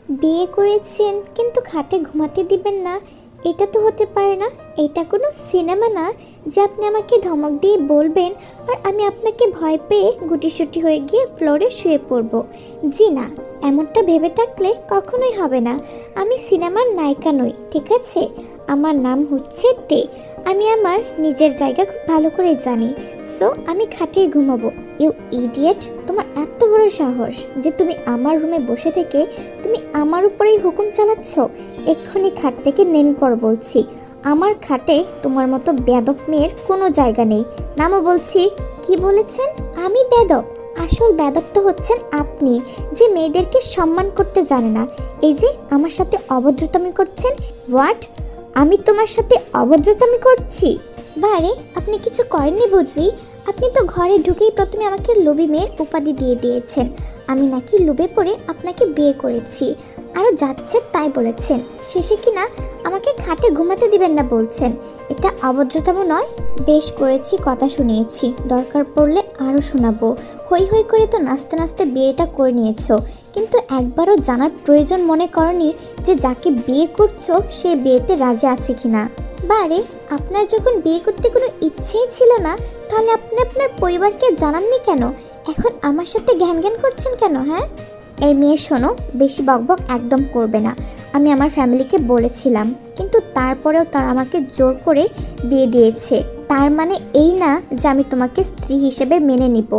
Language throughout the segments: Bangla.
বিয়ে করেছেন কিন্তু খাটে ঘুমাতে দিবেন না, এটা তো হতে পারে না। এটা কোনো সিনেমা না যে আপনি আমাকে ধমক দিয়ে বলবেন আর আমি আপনাকে ভয় পেয়ে গুটিসুটি হয়ে গিয়ে ফ্লোরে শুয়ে পড়ব। জি না, এমনটা ভেবে থাকলে কখনোই হবে না। আমি সিনেমার নায়িকা নই, ঠিক আছে? আমার নাম হচ্ছে তে। আমি আমার নিজের জায়গা খুব ভালো করে জানি। সো আমি খাটেই ঘুমাবো। ইউ ইডিয়েট, তোমার এত বড় সাহস যে তুমি আমার রুমে বসে থেকে তুমি আমার উপরেই হুকুম চালাচ্ছ। এক্ষুনি খাট থেকে নেমে পড়ো বলছি। আমার খাটে তোমার মতো বেয়াদব মেয়ের কোনো জায়গা নেই। নামও বলছি। কি বলেছেন? আমি বেয়াদব? আসল বেয়াদব তো হচ্ছেন আপনি, যে মেয়েদেরকে সম্মান করতে জানে না। এই যে আমার সাথে অভদ্রতামি করছেন। হোয়াট? আমি তোমার সাথে অভদ্রতামি করছি? বারে, আপনি কিছু করেননি বুঝি? আপনি তো ঘরে ঢুকেই প্রথমে আমাকে লোভী মেয়ের উপাধি দিয়ে দিয়েছেন। আমি নাকি লোভে পড়ে আপনাকে বিয়ে করেছি, আরও যাচ্ছে তাই বলেছেন। শেষে কিনা আমাকে খাটে ঘুমাতে দিবেন না বলছেন। এটা অভদ্রতম নয়? বেশ করেছি, কথা শুনিয়েছি, দরকার পড়লে আরও শোনাবো। হই হই করে তো নাচতে নাচতে বিয়েটা করে নিয়েছো, কিন্তু একবারও জানার প্রয়োজন মনে করনি যে যাকে বিয়ে করছো সে বিয়েতে রাজি আছে কিনা। বারে, আপনার যখন বিয়ে করতে কোনো ইচ্ছেই ছিল না, তাহলে আপনি আপনার পরিবারকে জানাননি কেন? এখন আমার সাথে ঘ্যান ঘ্যান করছেন কেন? হ্যাঁ, এই মেয়ে শোনো, বেশি বকবক একদম করবে না। আমি আমার ফ্যামিলিকে বলেছিলাম, কিন্তু তারপরেও তারা আমাকে জোর করে বিয়ে দিয়েছে। তার মানে এই না যে আমি তোমাকে স্ত্রী হিসেবে মেনে নিব।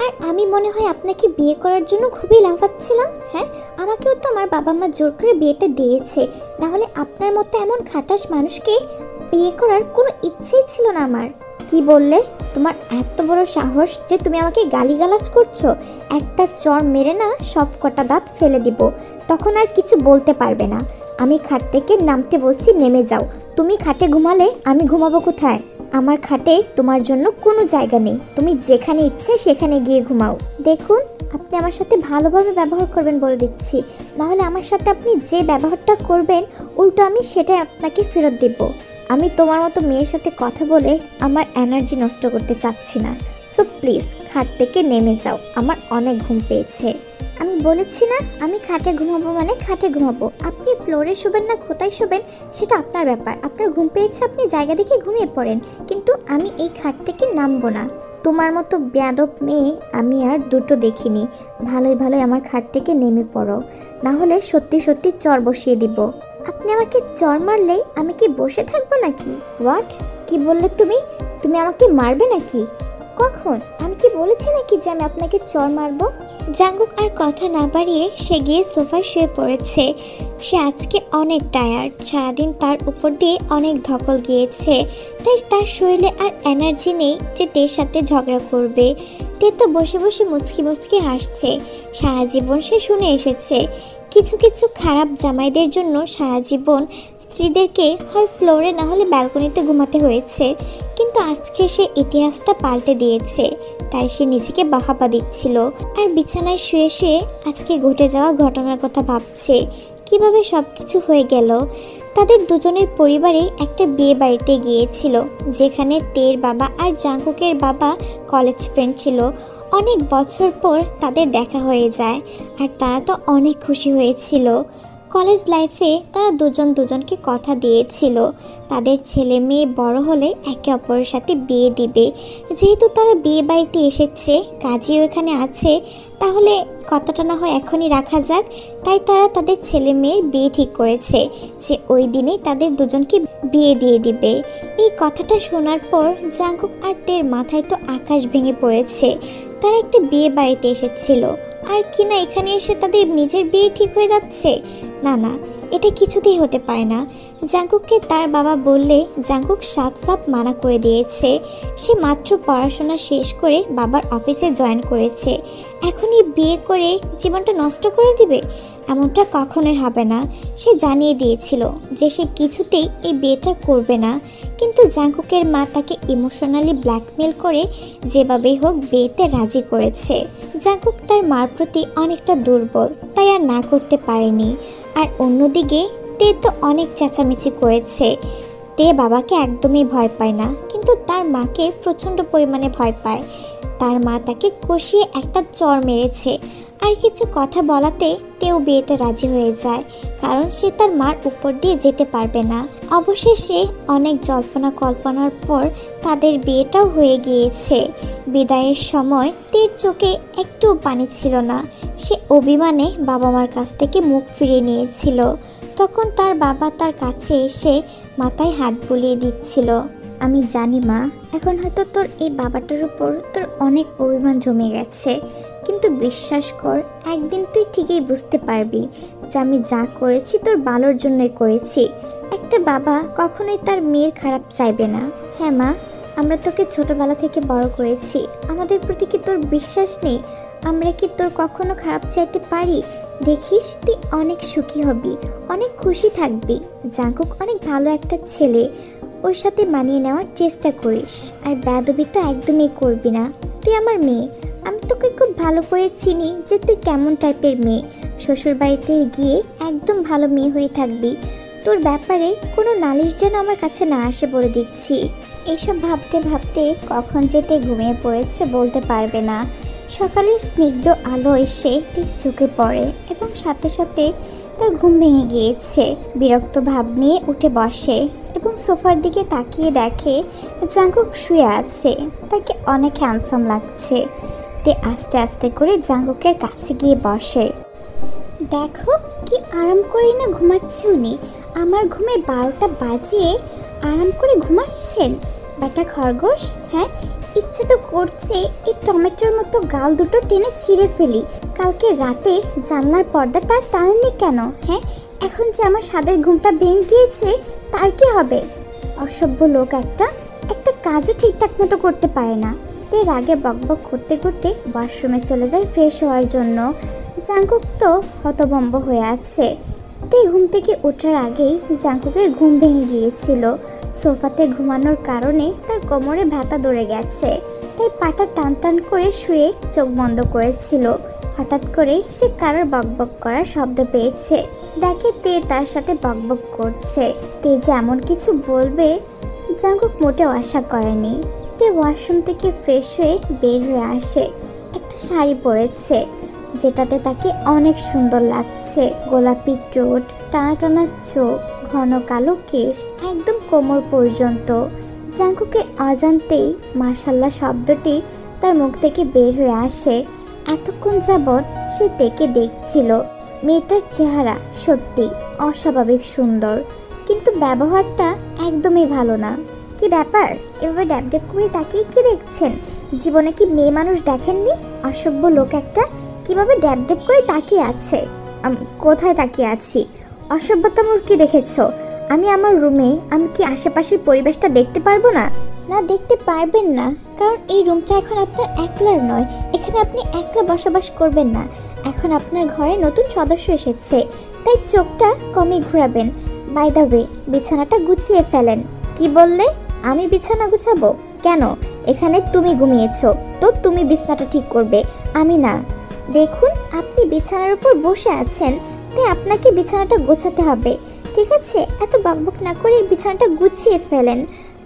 আর আমি মনে হয় আপনাকে বিয়ে করার জন্য খুবই লাফাচ্ছিলাম। হ্যাঁ, আমাকেও তো আমার বাবা মা জোর করে বিয়েটা দিয়েছে, না হলে আপনার মতো এমন খাটাস মানুষকে বিয়ে করার কোনো ইচ্ছেই ছিল না আমার। কি বললে? তোমার এত বড় সাহস যে তুমি আমাকে গালিগালাজ করছো? একটা চড় মেরে না সব কটা দাঁত ফেলে দিব, তখন আর কিছু বলতে পারবে না। আমি খাট থেকে নামতে বলছি, নেমে যাও। তুমি খাটে ঘুমালে আমি ঘুমাবো কোথায়? আমার খাটে তোমার জন্য কোনো জায়গা নেই। তুমি যেখানে ইচ্ছে সেখানে গিয়ে ঘুমাও। দেখুন, আপনি আমার সাথে ভালোভাবে ব্যবহার করবেন বলে দিচ্ছি, নাহলে আমার সাথে আপনি যে ব্যবহারটা করবেন উল্টো আমি সেটাই আপনাকে ফেরত দেব। আমি তোমার মতো মেয়ের সাথে কথা বলে আমার এনার্জি নষ্ট করতে চাচ্ছি না। সো প্লিজ খাট থেকে নেমে যাও, আমার অনেক ঘুম পেয়েছে। আমি বলেছি না আমি খাটে ঘুমাবো মানে খাটে ঘুমাবো। আপনি ফ্লোরে শোবেন না কোথায় শোবেন সেটা আপনার ব্যাপার। আপনার ঘুম পেয়েছে, আপনি জায়গা দেখে ঘুমিয়ে পড়েন, কিন্তু আমি এই খাট থেকে নামবো না। তোমার মতো বেয়াদব মেয়ে আমি আর দুটো দেখিনি। ভালোই ভালোই আমার খাট থেকে নেমে পড়ো, না হলে সত্যি সত্যি চর বসিয়ে দিব। আপনি আমাকে চর মারলেই আমি কি বসে থাকবো নাকি? হোয়াট? কি বললে তুমি? তুমি আমাকে মারবে নাকি? কখন? আমি কি বলেছি নাকি যে আমি আপনাকে চর মারবো? জাঙ্গুক আর কথা না বাড়িয়ে সে গিয়ে সোফায় শুয়ে পড়েছে। সে আজকে অনেক টায়ার্ড, সারাদিন তার উপর দিয়ে অনেক ধকল গিয়েছে, তাই তার শরীরে আর এনার্জি নেই যে তের সাথে ঝগড়া করবে। তে তো বসে বসে মুচকি মুচকি হাসছে। সারা জীবন সে শুনে এসেছে কিছু কিছু খারাপ জামাইদের জন্য সারা জীবন স্ত্রীদেরকে হয় ফ্লোরে না হলে ব্যালকনিতে ঘুমাতে হয়েছে, কিন্তু আজকে সে ইতিহাসটা পাল্টে দিয়েছে। তাই সে নিজেকে বাহাবা দিচ্ছিল আর বিছানায় শুয়ে শুয়ে আজকে ঘটে যাওয়া ঘটনার কথা ভাবছে, কিভাবে সব কিছু হয়ে গেল। তাদের দুজনের পরিবারে একটা বিয়ে বাড়িতে গিয়েছিল, যেখানে তের বাবা আর জাঙ্কুকের বাবা কলেজ ফ্রেন্ড ছিল। অনেক বছর পর তাদের দেখা হয়ে যায় আর তারা তো অনেক খুশি হয়েছিল। কলেজ লাইফে তারা দুজন দুজনকে কথা দিয়েছিল তাদের ছেলে মেয়ে বড় হলে একে অপরের সাথে বিয়ে দিবে। যেহেতু তারা বিয়ে বাড়িতে এসেছে, কাজীও এখানে আছে, তাহলে কথাটা না হয় এখনই রাখা যাক। তাই তারা তাদের ছেলে মেয়ের বিয়ে ঠিক করেছে যে ওই দিনেই তাদের দুজনকে বিয়ে দিয়ে দিবে। এই কথাটা শোনার পর জাঙ্কুক আর তের মাথায় তো আকাশ ভেঙে পড়েছে। তারা একটা বিয়ে বাড়িতে এসেছিল আর কিনা এখানে এসে তাদের নিজের বিয়ে ঠিক হয়ে যাচ্ছে। না না, এটা কিছুতেই হতে পারে না। জাঙ্কুককে তার বাবা বললে জাঙ্কুক সাফ সাফ মানা করে দিয়েছে। সে মাত্র পড়াশোনা শেষ করে বাবার অফিসে জয়েন করেছে, এখনই বিয়ে করে জীবনটা নষ্ট করে দিবে? এমনটা কখনোই হবে না। সে জানিয়ে দিয়েছিল যে সে কিছুতেই এই বিয়েটা করবে না, কিন্তু জাঙ্কুকের মা তাকে ইমোশনালি ব্ল্যাকমেল করে যেভাবেই হোক বিয়েতে রাজি করেছে। জাঙ্কুক তার মার প্রতি অনেকটা দুর্বল, তাই আর না করতে পারেনি। আর অন্যদিকে তে তো অনেক চেঁচামেচি করেছে। তে বাবাকে একদমই ভয় পায় না, কিন্তু তার মাকে প্রচণ্ড পরিমাণে ভয় পায়। তার মা তাকে কষিয়ে একটা চড় মেরেছে আর কিছু কথা বলাতে তেও বিয়েতে রাজি হয়ে যায়, কারণ সে তার মার উপর দিয়ে যেতে পারবে না। অবশেষে অনেক জল্পনা কল্পনার পর তাদের বিয়েটাও হয়ে গিয়েছে। বিদায়ের সময় তের চোখে একটু পানি ছিল না। সে অভিমানে বাবা মার কাছ থেকে মুখ ফিরিয়ে নিয়েছিল। তখন তার বাবা তার কাছে এসে মাথায় হাত বুলিয়ে দিচ্ছিল। আমি জানি মা, এখন হয়তো তোর এই বাবাটার উপর তোর অনেক অভিমান জমে গেছে, কিন্তু বিশ্বাস কর, একদিন তুই ঠিকই বুঝতে পারবি যে আমি যা করেছি তোর ভালোর জন্যই করেছি। একটা বাবা কখনোই তার মেয়ের খারাপ চাইবে না। হ্যাঁ মা, আমরা তোকে ছোটবেলা থেকে বড় করেছি, আমাদের প্রতি কি তোর বিশ্বাস নেই? আমরা কি তোর কখনো খারাপ চাইতে পারি? দেখিস তুই অনেক সুখী হবি, অনেক খুশি থাকবি। জাঙ্কুক অনেক ভালো একটা ছেলে, ওর সাথে মানিয়ে নেওয়ার চেষ্টা করিস, আর বেয়াদবি তো একদমই করবি না। তুই আমার মেয়ে, আমি তোকে খুব ভালো করে চিনি যে তুই কেমন টাইপের মেয়ে। শ্বশুর বাড়িতে গিয়ে একদম ভালো মেয়ে হয়ে থাকবি। তোর ব্যাপারে কোনো নালিশ যেন আমার কাছে না আসে বলে দিচ্ছি। এইসব ভাবতে ভাবতে কখন যেতে ঘুমিয়ে পড়েছে বলতে পারবে না। সকালের স্নিগ্ধ আলো এসে তার চোখে পড়ে এবং সাথে সাথে তার ঘুম ভেঙে গিয়েছে। বিরক্ত ভাব নিয়ে উঠে বসে এবং সোফার দিকে তাকিয়ে দেখে জাঙ্কুক শুয়ে আছে। তাকে অনেক হ্যান্ডসাম লাগছে। তে আস্তে আস্তে করে জাঙ্কুকের কাছে গিয়ে বসে। দেখো কি আরাম করে না ঘুমাচ্ছে উনি। আমার ঘুমের 12টা বাজিয়ে আরাম করে ঘুমাচ্ছেন বেটা খরগোশ। হ্যাঁ, ইচ্ছে তো করছে এই টমেটোর মতো গাল দুটো টেনে ছিঁড়ে ফেলি। কালকে রাতে জানলার পর্দাটা টানেনি কেন? হ্যাঁ, এখন যে আমার সাদের ঘুমটা ভেঙে গিয়েছে তার কি হবে? অসভ্য লোক একটা, একটা কাজও ঠিকঠাক মতো করতে পারে না। তে রাগে বকবক করতে করতে ওয়াশরুমে চলে যায় ফ্রেশ হওয়ার জন্য। জাঙ্কুক তো হতভম্ব হয়ে আছে। তে ঘুম থেকে ওঠার আগেই জাঙ্কুকের ঘুম ভেঙে গিয়েছিল। সোফাতে ঘুমানোর কারণে তার কোমরে ব্যথা ধরে গেছে, তাই পাটা টান টান করে শুয়ে চোখ বন্ধ করেছিল। হঠাৎ করে সে কারোর বকবক করার শব্দ পেয়েছে। দেখে তে তার সাথে বকবক করছে। তে যেমন কিছু বলবে জাঙ্কুক মোটেও আশা করেনি। তে ওয়াশরুম থেকে ফ্রেশ হয়ে বের হয়ে আসে। একটা শাড়ি পরেছে যেটাতে তাকে অনেক সুন্দর লাগছে। গোলাপি ঠোঁট, টানা টানা চোখ, ঘন কালো কেশ একদম কোমর পর্যন্ত। জাঙ্কুকের অজান্তেই মাশাল্লাহ শব্দটি তার মুখ থেকে বের হয়ে আসে। এতক্ষণ যাবৎ সে তেকে দেখছিল। মেয়েটার চেহারা সত্যি অস্বাভাবিক সুন্দর, কিন্তু ব্যবহারটা একদমই ভালো না। কি ব্যাপার, এভাবে ড্যাব ড্যাব করে তাকিয়ে কি দেখছেন? জীবনে কি মেয়ে মানুষ দেখেননি? অসভ্য লোক একটা, কিভাবে ড্যাব ড্যাব করে তাকিয়ে আছে। কোথায় তাকিয়ে আছি? অসভ্যতা কি দেখেছ? আমি আমার রুমে, আমি কি আশেপাশের পরিবেশটা দেখতে পারবো না? না, দেখতে পারবেন না, কারণ এই রুমটা এখন আপনার একলার নয়। এখানে আপনি একলা বসবাস করবেন না। এখন আপনার ঘরে নতুন সদস্য এসেছে, তাই চোখটা কমই ঘোরাবেন। বাই দ্য ওয়ে, বিছানাটা গুছিয়ে ফেলেন। কি বললে? আমি বিছানা গুছাবো কেন? এখানে তুমি ঘুমিয়েছো, তো তুমি বিছানাটা ঠিক করবে, আমি না। দেখুন, আপনি বিছানার উপর বসে আছেন, তাই আপনাকে বিছানাটা গোছাতে হবে। ঠিক আছে, এত বকবক না করে বিছানাটা গুছিয়ে ফেলেন।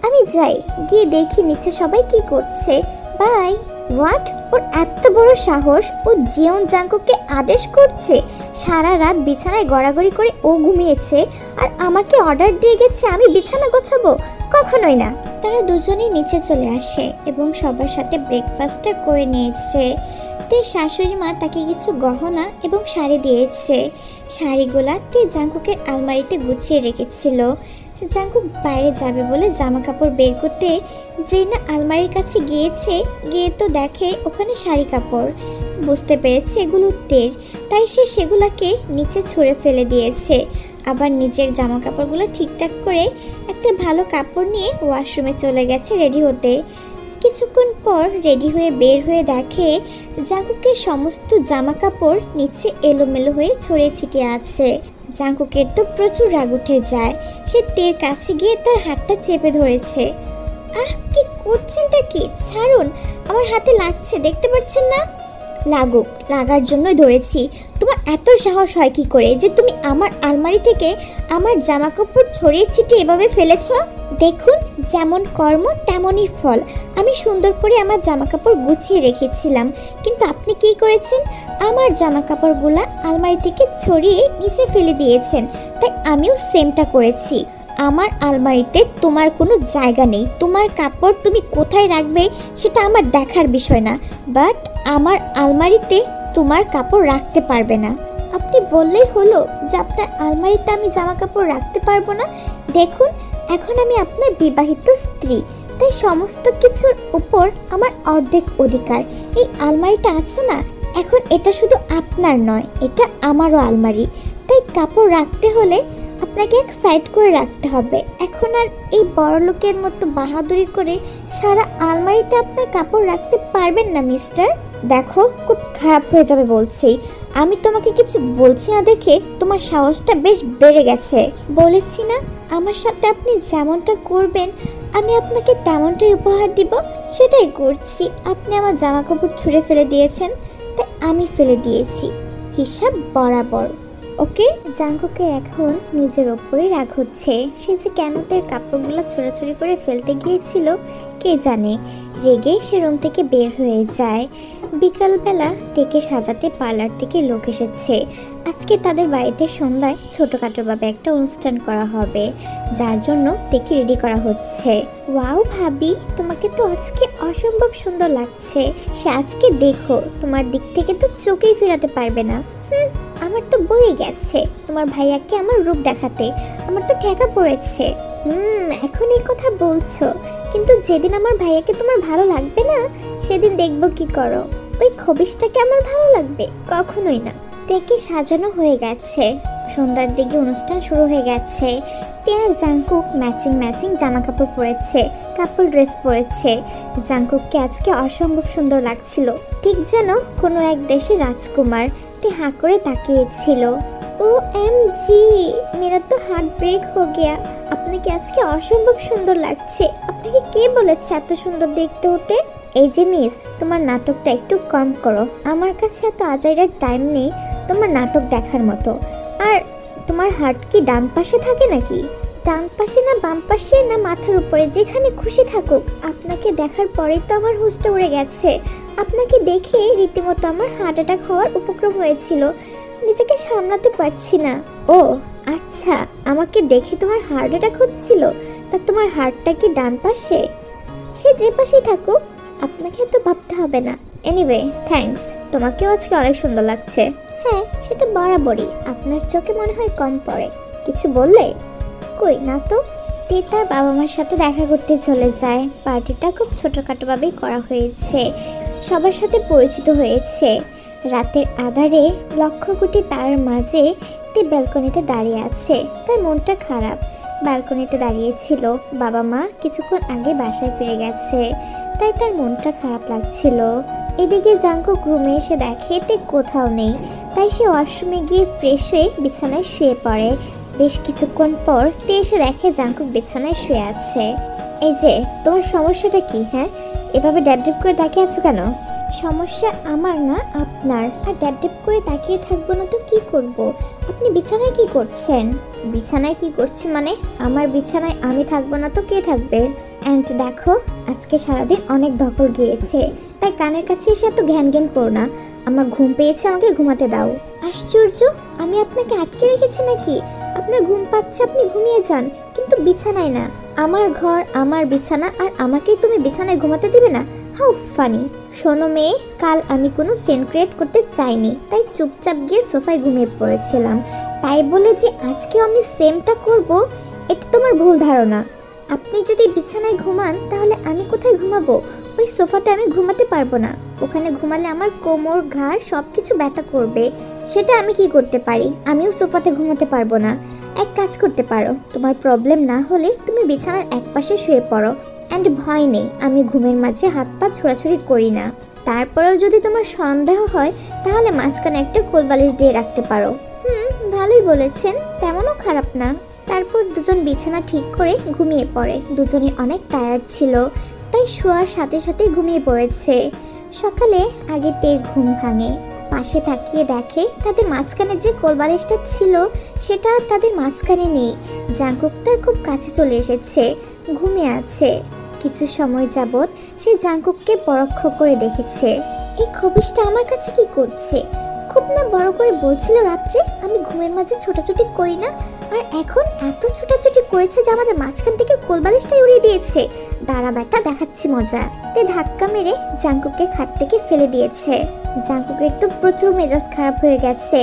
আমি যাই, গিয়ে দেখি নিচে সবাই কি করছে। বাই। হোয়াট? ওর এত বড় সাহস, ও জিওন জাঙ্কুককে আদেশ করছে। সারা রাত বিছানায় গড়াগড়ি করে ও ঘুমিয়েছে, আর আমাকে অর্ডার দিয়ে গেছে আমি বিছানা গোছাবো? কখনোই না। তারা দুজনেই নিচে চলে আসে এবং সবার সাথে ব্রেকফাস্টটা করে নিয়েছে। তে শাশুড়ি মা তাকে কিছু গহনা এবং শাড়ি দিয়েছে। শাড়িগুলা তে জাঙ্কুকের আলমারিতে গুছিয়ে রেখেছিল। জাঙ্কুক বাইরে যাবে বলে জামা কাপড় বের করতে যেই না আলমারির কাছে গিয়েছে, গিয়ে তো দেখে ওখানে শাড়ি কাপড়। বুঝতে পেরেছে এগুলো তের, তাই সে সেগুলাকে নিচে ছুঁড়ে ফেলে দিয়েছে। আবার নিজের জামা কাপড়গুলো ঠিকঠাক করে একটা ভালো কাপড় নিয়ে ওয়াশরুমে চলে গেছে রেডি হতে। কিছুক্ষণ পর রেডি হয়ে বের হয়ে দেখে জাঙ্কুকের সমস্ত জামা কাপড় নিচে এলোমেলো হয়ে ছড়িয়ে ছিটিয়ে আছে। জাঙ্কুকের তো প্রচুর রাগ উঠে যায়। সে তের কাছে গিয়ে তার হাতটা চেপে ধরেছে। আহ, কি করছেনটা কি? ছাড়ুন, আমার হাতে লাগছে, দেখতে পাচ্ছেন না? লাগুক, লাগার জন্যই ধরেছি। তোমার এত সাহস হয় কি করে যে তুমি আমার আলমারি থেকে আমার জামা কাপড় ছড়িয়ে ছিটিয়ে এভাবে ফেলেছ? দেখুন, যেমন কর্ম তেমনই ফল। আমি সুন্দর করে আমার জামা কাপড় গুছিয়ে রেখেছিলাম, কিন্তু আপনি কি করেছেন? আমার জামা কাপড়গুলো আলমারি থেকে ছড়িয়ে নিচে ফেলে দিয়েছেন। তাই আমিও সেমটা করেছি। আমার আলমারিতে তোমার কোনো জায়গা নেই। তোমার কাপড় তুমি কোথায় রাখবে সেটা আমার দেখার বিষয় না, বাট আমার আলমারিতে তোমার কাপড় রাখতে পারবে না। আপনি বললেই হলো যে আপনার আলমারিতে আমি জামা কাপড় রাখতে পারবো না? দেখুন, এখন আমি আপনার বিবাহিত স্ত্রী, তাই সমস্ত কিছুর উপর আমার অর্ধেক অধিকার। এই আলমারিটা আছে না, এখন এটা শুধু আপনার নয়, এটা আমারও আলমারি। তাই কাপড় রাখতে হলে আপনাকে এক সাইড করে রাখতে হবে। এখন আর এই বড়লোকের মতো বাহাদুরি করে সারা আলমারিতে আপনার কাপড় রাখতে পারবেন না মিস্টার। দেখো, খুব খারাপ হয়ে যাবে বলছি। আমি তোমাকে কিছু বলছি না দেখে তোমার সাহসটা বেশ বেড়ে গেছে। বলেছি না, আমার সাথে আপনি যেমনটা করবেন আমি আপনাকে তেমনটাই উপহার দিব। সেটাই করছি। আপনি আমার জামা কাপড় ছুঁড়ে ফেলে দিয়েছেন, তাই আমি ফেলে দিয়েছি, হিসাব বরাবর। ওকে? জাঙ্কুকের এখন নিজের ওপরেই রাগ হচ্ছে। সে যে কেন তার কাপড়গুলো ছোড়াছুড়ি করে ফেলতে গিয়েছিল কে জানে। রেগে সে রুম থেকে বের হয়ে যায়। বিকালবেলা তেকে সাজাতে পার্লার থেকে লোক এসেছে। আজকে তাদের বাড়িতে সন্ধ্যায় ছোটোখাটোভাবে একটা অনুষ্ঠান করা হবে, যার জন্য তেকে রেডি করা হচ্ছে। ওয়াও ভাবি, তোমাকে তো আজকে অসম্ভব সুন্দর লাগছে। সে আজকে দেখো, তোমার দিক থেকে তো চোখেই ফেরাতে পারবে না। আমার তো বই গেছে তোমার ভাইয়াকে আমার রূপ দেখাতে। আমার তো ঠেকা পড়েছে। এখন এই কথা বলছো, কিন্তু যেদিন আমার ভাইয়াকে তোমার ভালো লাগবে না, সেদিন দেখবো কি করো। ওই খবিশটাকে আমার ভালো লাগবে? কখনোই না। তেকে সাজানো হয়ে গেছে, সন্ধ্যার দিকে অনুষ্ঠান শুরু হয়ে গেছে। আর জাঙ্কুক ম্যাচিং জামা কাপড় পরেছে, কাপড় ড্রেস পরেছে। জাঙ্কুককে আজকে অসম্ভব সুন্দর লাগছিল, ঠিক যেন কোনো এক দেশের রাজকুমার। তে হাঁ করে তাকিয়েছিল। OMG, মেরা তো হার্ট ব্রেক হো গিয়া। আপনাকে আজকে অসম্ভব সুন্দর লাগছে। আপনাকে কে বলেছে এত সুন্দর দেখতে হতে? এই যে মিস, তোমার নাটকটা একটু কম করো। আমার কাছে এত আজাইরার টাইম নেই তোমার নাটক দেখার মতো। আর তোমার হার্ট কি ডান পাশে থাকে নাকি? ডান পাশে না বাম পাশে না মাথার উপরে, যেখানে খুশি থাকুক। আপনাকে দেখার পরেই তো আমার হুঁশটা উড়ে গেছে। আপনাকে দেখে রীতিমতো আমার হার্ট অ্যাটাক হওয়ার উপক্রম হয়েছিল, নিজেকে সামলাতে পারছি না। ও আচ্ছা, আমাকে দেখে তোমার হার্ট অ্যাটাক হচ্ছিল? তা তোমার হার্টটা কি ডান পাশে? সে যে পাশেই থাকুক, আপনাকে তো ভাবতে হবে না। Anyway, thanks. তোমাকেও আজকে অনেক সুন্দর লাগছে। হ্যাঁ, সেটা বরাবরই। আপনার চোখে মনে হয় কম পড়ে। কিছু বললে? কই না তো। তে তার বাবা মার সাথে দেখা করতে চলে যায়। পার্টিটা খুব ছোটোখাটোভাবেই করা হয়েছে, সবার সাথে পরিচিত হয়েছে। রাতের আধারে লক্ষ কোটি তার মাঝে তে ব্যালকনিতে দাঁড়িয়ে আছে। তার মনটা খারাপ। ব্যালকনিতে দাঁড়িয়েছিল, বাবা মা কিছুক্ষণ আগে বাসায় ফিরে গেছে, তাই তার মনটা খারাপ লাগছিল। এদিকে জাঙ্কুক রুমে এসে দেখে তে কোথাও নেই, তাই সে ওয়াশরুমে গিয়ে ফ্রেশ হয়ে বিছানায় শুয়ে পড়ে। বেশ কিছুক্ষণ পর তে এসে দেখে জাঙ্কুক বিছানায় শুয়ে আছে। এই যে, তোমার সমস্যাটা কি? হ্যাঁ, এভাবে ড্যাব করে তাকিয়ে আছো কেন? সমস্যা আমার না, আপনার। আর ড্যাব করে তাকিয়ে থাকবো না তো কি করব? আপনি বিছানায় কি করছেন? বিছানায় কি করছি মানে? আমার বিছানায় আমি থাকবো না তো কে থাকবে? অ্যান্ড দেখো, আজকে সারাদিন অনেক ধকল গিয়েছে, তাই কানের কাছে এসে এত ঘ্যান ঘ্যান করো না। আমার ঘুম পেয়েছে, আমাকে ঘুমাতে দাও। আশ্চর্য, আমি আপনাকে আটকে রেখেছি নাকি? আপনার ঘুম পাচ্ছে, আপনি ঘুমিয়ে যান, কিন্তু বিছানায় না। আমার ঘর, আমার বিছানা, আর আমাকেই তুমি বিছানায় ঘুমাতে দিবে না? How funny. শোনো মেয়ে, কাল আমি কোনো সিন ক্রিয়েট করতে চাইনি, তাই চুপচাপ গিয়ে সোফায় ঘুমিয়ে পড়েছিলাম। তাই বলে যে আজকেও আমি সেমটা করব, এটা তোমার ভুল ধারণা। আপনি যদি বিছানায় ঘুমান তাহলে আমি কোথায় ঘুমাবো? ওই সোফাতে আমি ঘুমাতে পারবো না। ওখানে ঘুমালে আমার কোমর, ঘাড় সব কিছু ব্যথা করবে। সেটা আমি কি করতে পারি? আমিও সোফাতে ঘুমাতে পারবো না। এক কাজ করতে পারো, তোমার প্রবলেম না হলে তুমি বিছানার এক পাশে শুয়ে পড়ো। অ্যান্ড ভয় নেই, আমি ঘুমের মাঝে হাত পা ছোড়াছুড়ি করি না। তারপরেও যদি তোমার সন্দেহ হয় তাহলে মাঝখানে একটা কোলবালিশ দিয়ে রাখতে পারো। ভালোই বলেছেন, তেমনও খারাপ না। তারপর দুজন বিছানা ঠিক করে ঘুমিয়ে পড়ে। দুজনে অনেক টায়ার্ড ছিল, তাই শোয়ার সাথে সাথে ঘুমিয়ে পড়েছে। সকালে আগে তের ঘুম ভাঙে, পাশে তাকিয়ে দেখে তাদের মাঝখানে যে কোলবালিশটা ছিল সেটা আর তাদের মাঝখানে নেই। জাঙ্কুক তার খুব কাছে চলে এসেছে, ঘুমিয়ে আছে। কিছু সময় যাবৎ সে জাঙ্কুককে পরোক্ষ করে দেখেছে। এই খবিশটা আমার কাছে কি করছে? খুব না বড় করে বলছিল রাত্রে আমি ঘুমের মাঝে ছোটাছুটি করি না, আর এখন এত ছোটাছুটি করেছে যে আমাদের মাঝখান থেকে কোলবালিশটাই উড়িয়ে দিয়েছে। দাঁড়া বেটা, দেখাচ্ছি মজা। তে ধাক্কা মেরে জাঙ্কুককে খাট থেকে ফেলে দিয়েছে। জাঙ্কুকের তো প্রচুর মেজাজ খারাপ হয়ে গেছে।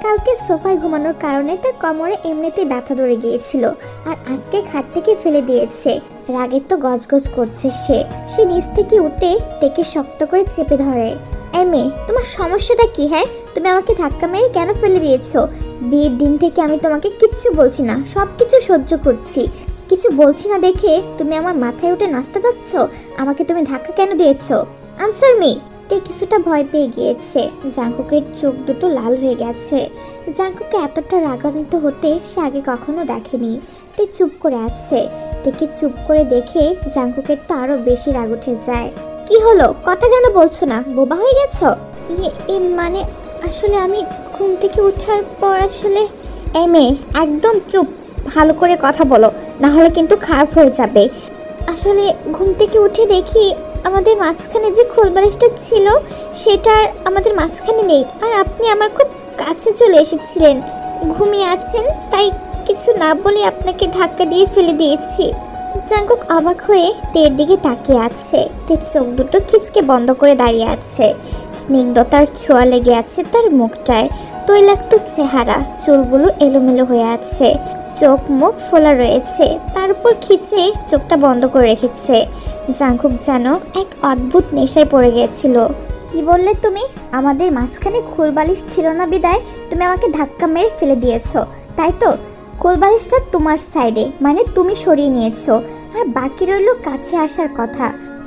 কালকে সোফায় ঘুমানোর কারণে তার কোমরে এমনিতেই ব্যথা ধরে গিয়েছিল, আর আজকে খাট থেকে ফেলে দিয়েছে। রাগে তো গজগজ করছে সে নিচ থেকে উঠে তেকে শক্ত করে চেপে ধরে। মেয়ে, তোমার সমস্যাটা কি? হ্যাঁ, তুমি আমাকে ধাক্কা মেরে কেন ফেলে দিয়েছো? বিয়ের দিন থেকে আমি তোমাকে কিচ্ছু বলছি না, সব কিছু সহ্য করছি। কিছু বলছি না দেখে তুমি আমার মাথায় উঠে নাচতে যাচ্ছ। আমাকে তুমি ধাক্কা কেন দিয়েছো? Answer me. তে কিছুটা ভয় পেয়ে গিয়েছে। জাঙ্কুকের চোখ দুটো লাল হয়ে গেছে। জাঙ্কুকে এতটা রাগান্বিত হতে সে আগে কখনো দেখেনি। তে চুপ করে আছে। তেকে চুপ করে দেখে জাঙ্কুকের তো আরো বেশি রাগ উঠে যায়। কি হলো, কথা কেন বলছো না? বোবা হয়ে গেছো? মানে আসলে আমি ঘুম থেকে ওঠার পর আসলে। মেয়ে, একদম চুপ, ভালো করে কথা বলো, না হলে কিন্তু খারাপ হয়ে যাবে। আসলে ঘুম থেকে উঠে দেখি আমাদের মাঝখানে যে খোলবালিশটা ছিল সেটা আমাদের মাঝখানে নেই, আর আপনি আমার খুব কাছে চলে এসেছিলেন। ঘুমিয়ে আছেন, তাই কিছু না বলে আপনাকে ধাক্কা দিয়ে ফেলে দিয়েছি। জাঙ্কুক অবাক হয়ে তের দিকে তাকিয়ে আছে। তের চোখ দুটো খিচকে বন্ধ করে দাঁড়িয়ে আছে। স্নিগ্ধতার ছোঁয়া লেগে আছে তার মুখটায়। তৈলাক্ত চেহারা, চুলগুলো এলোমেলো হয়ে আছে, চোখ মুখ ফোলা রয়েছে, তার উপর খিচে চোখটা বন্ধ করে রেখেছে। জাঙ্কুক যেন এক অদ্ভুত নেশায় পড়ে গিয়েছিল। কি বললে তুমি? আমাদের মাঝখানে খোলবালিশ ছিল না বিদায় তুমি আমাকে ধাক্কা মেরে ফেলে দিয়েছো, তাই তো? কোলবালিশটা তোমার সাইডে, মানে তুমি সরিয়ে নিয়েছো, আর বাকি রইল কাছে আসার কথা।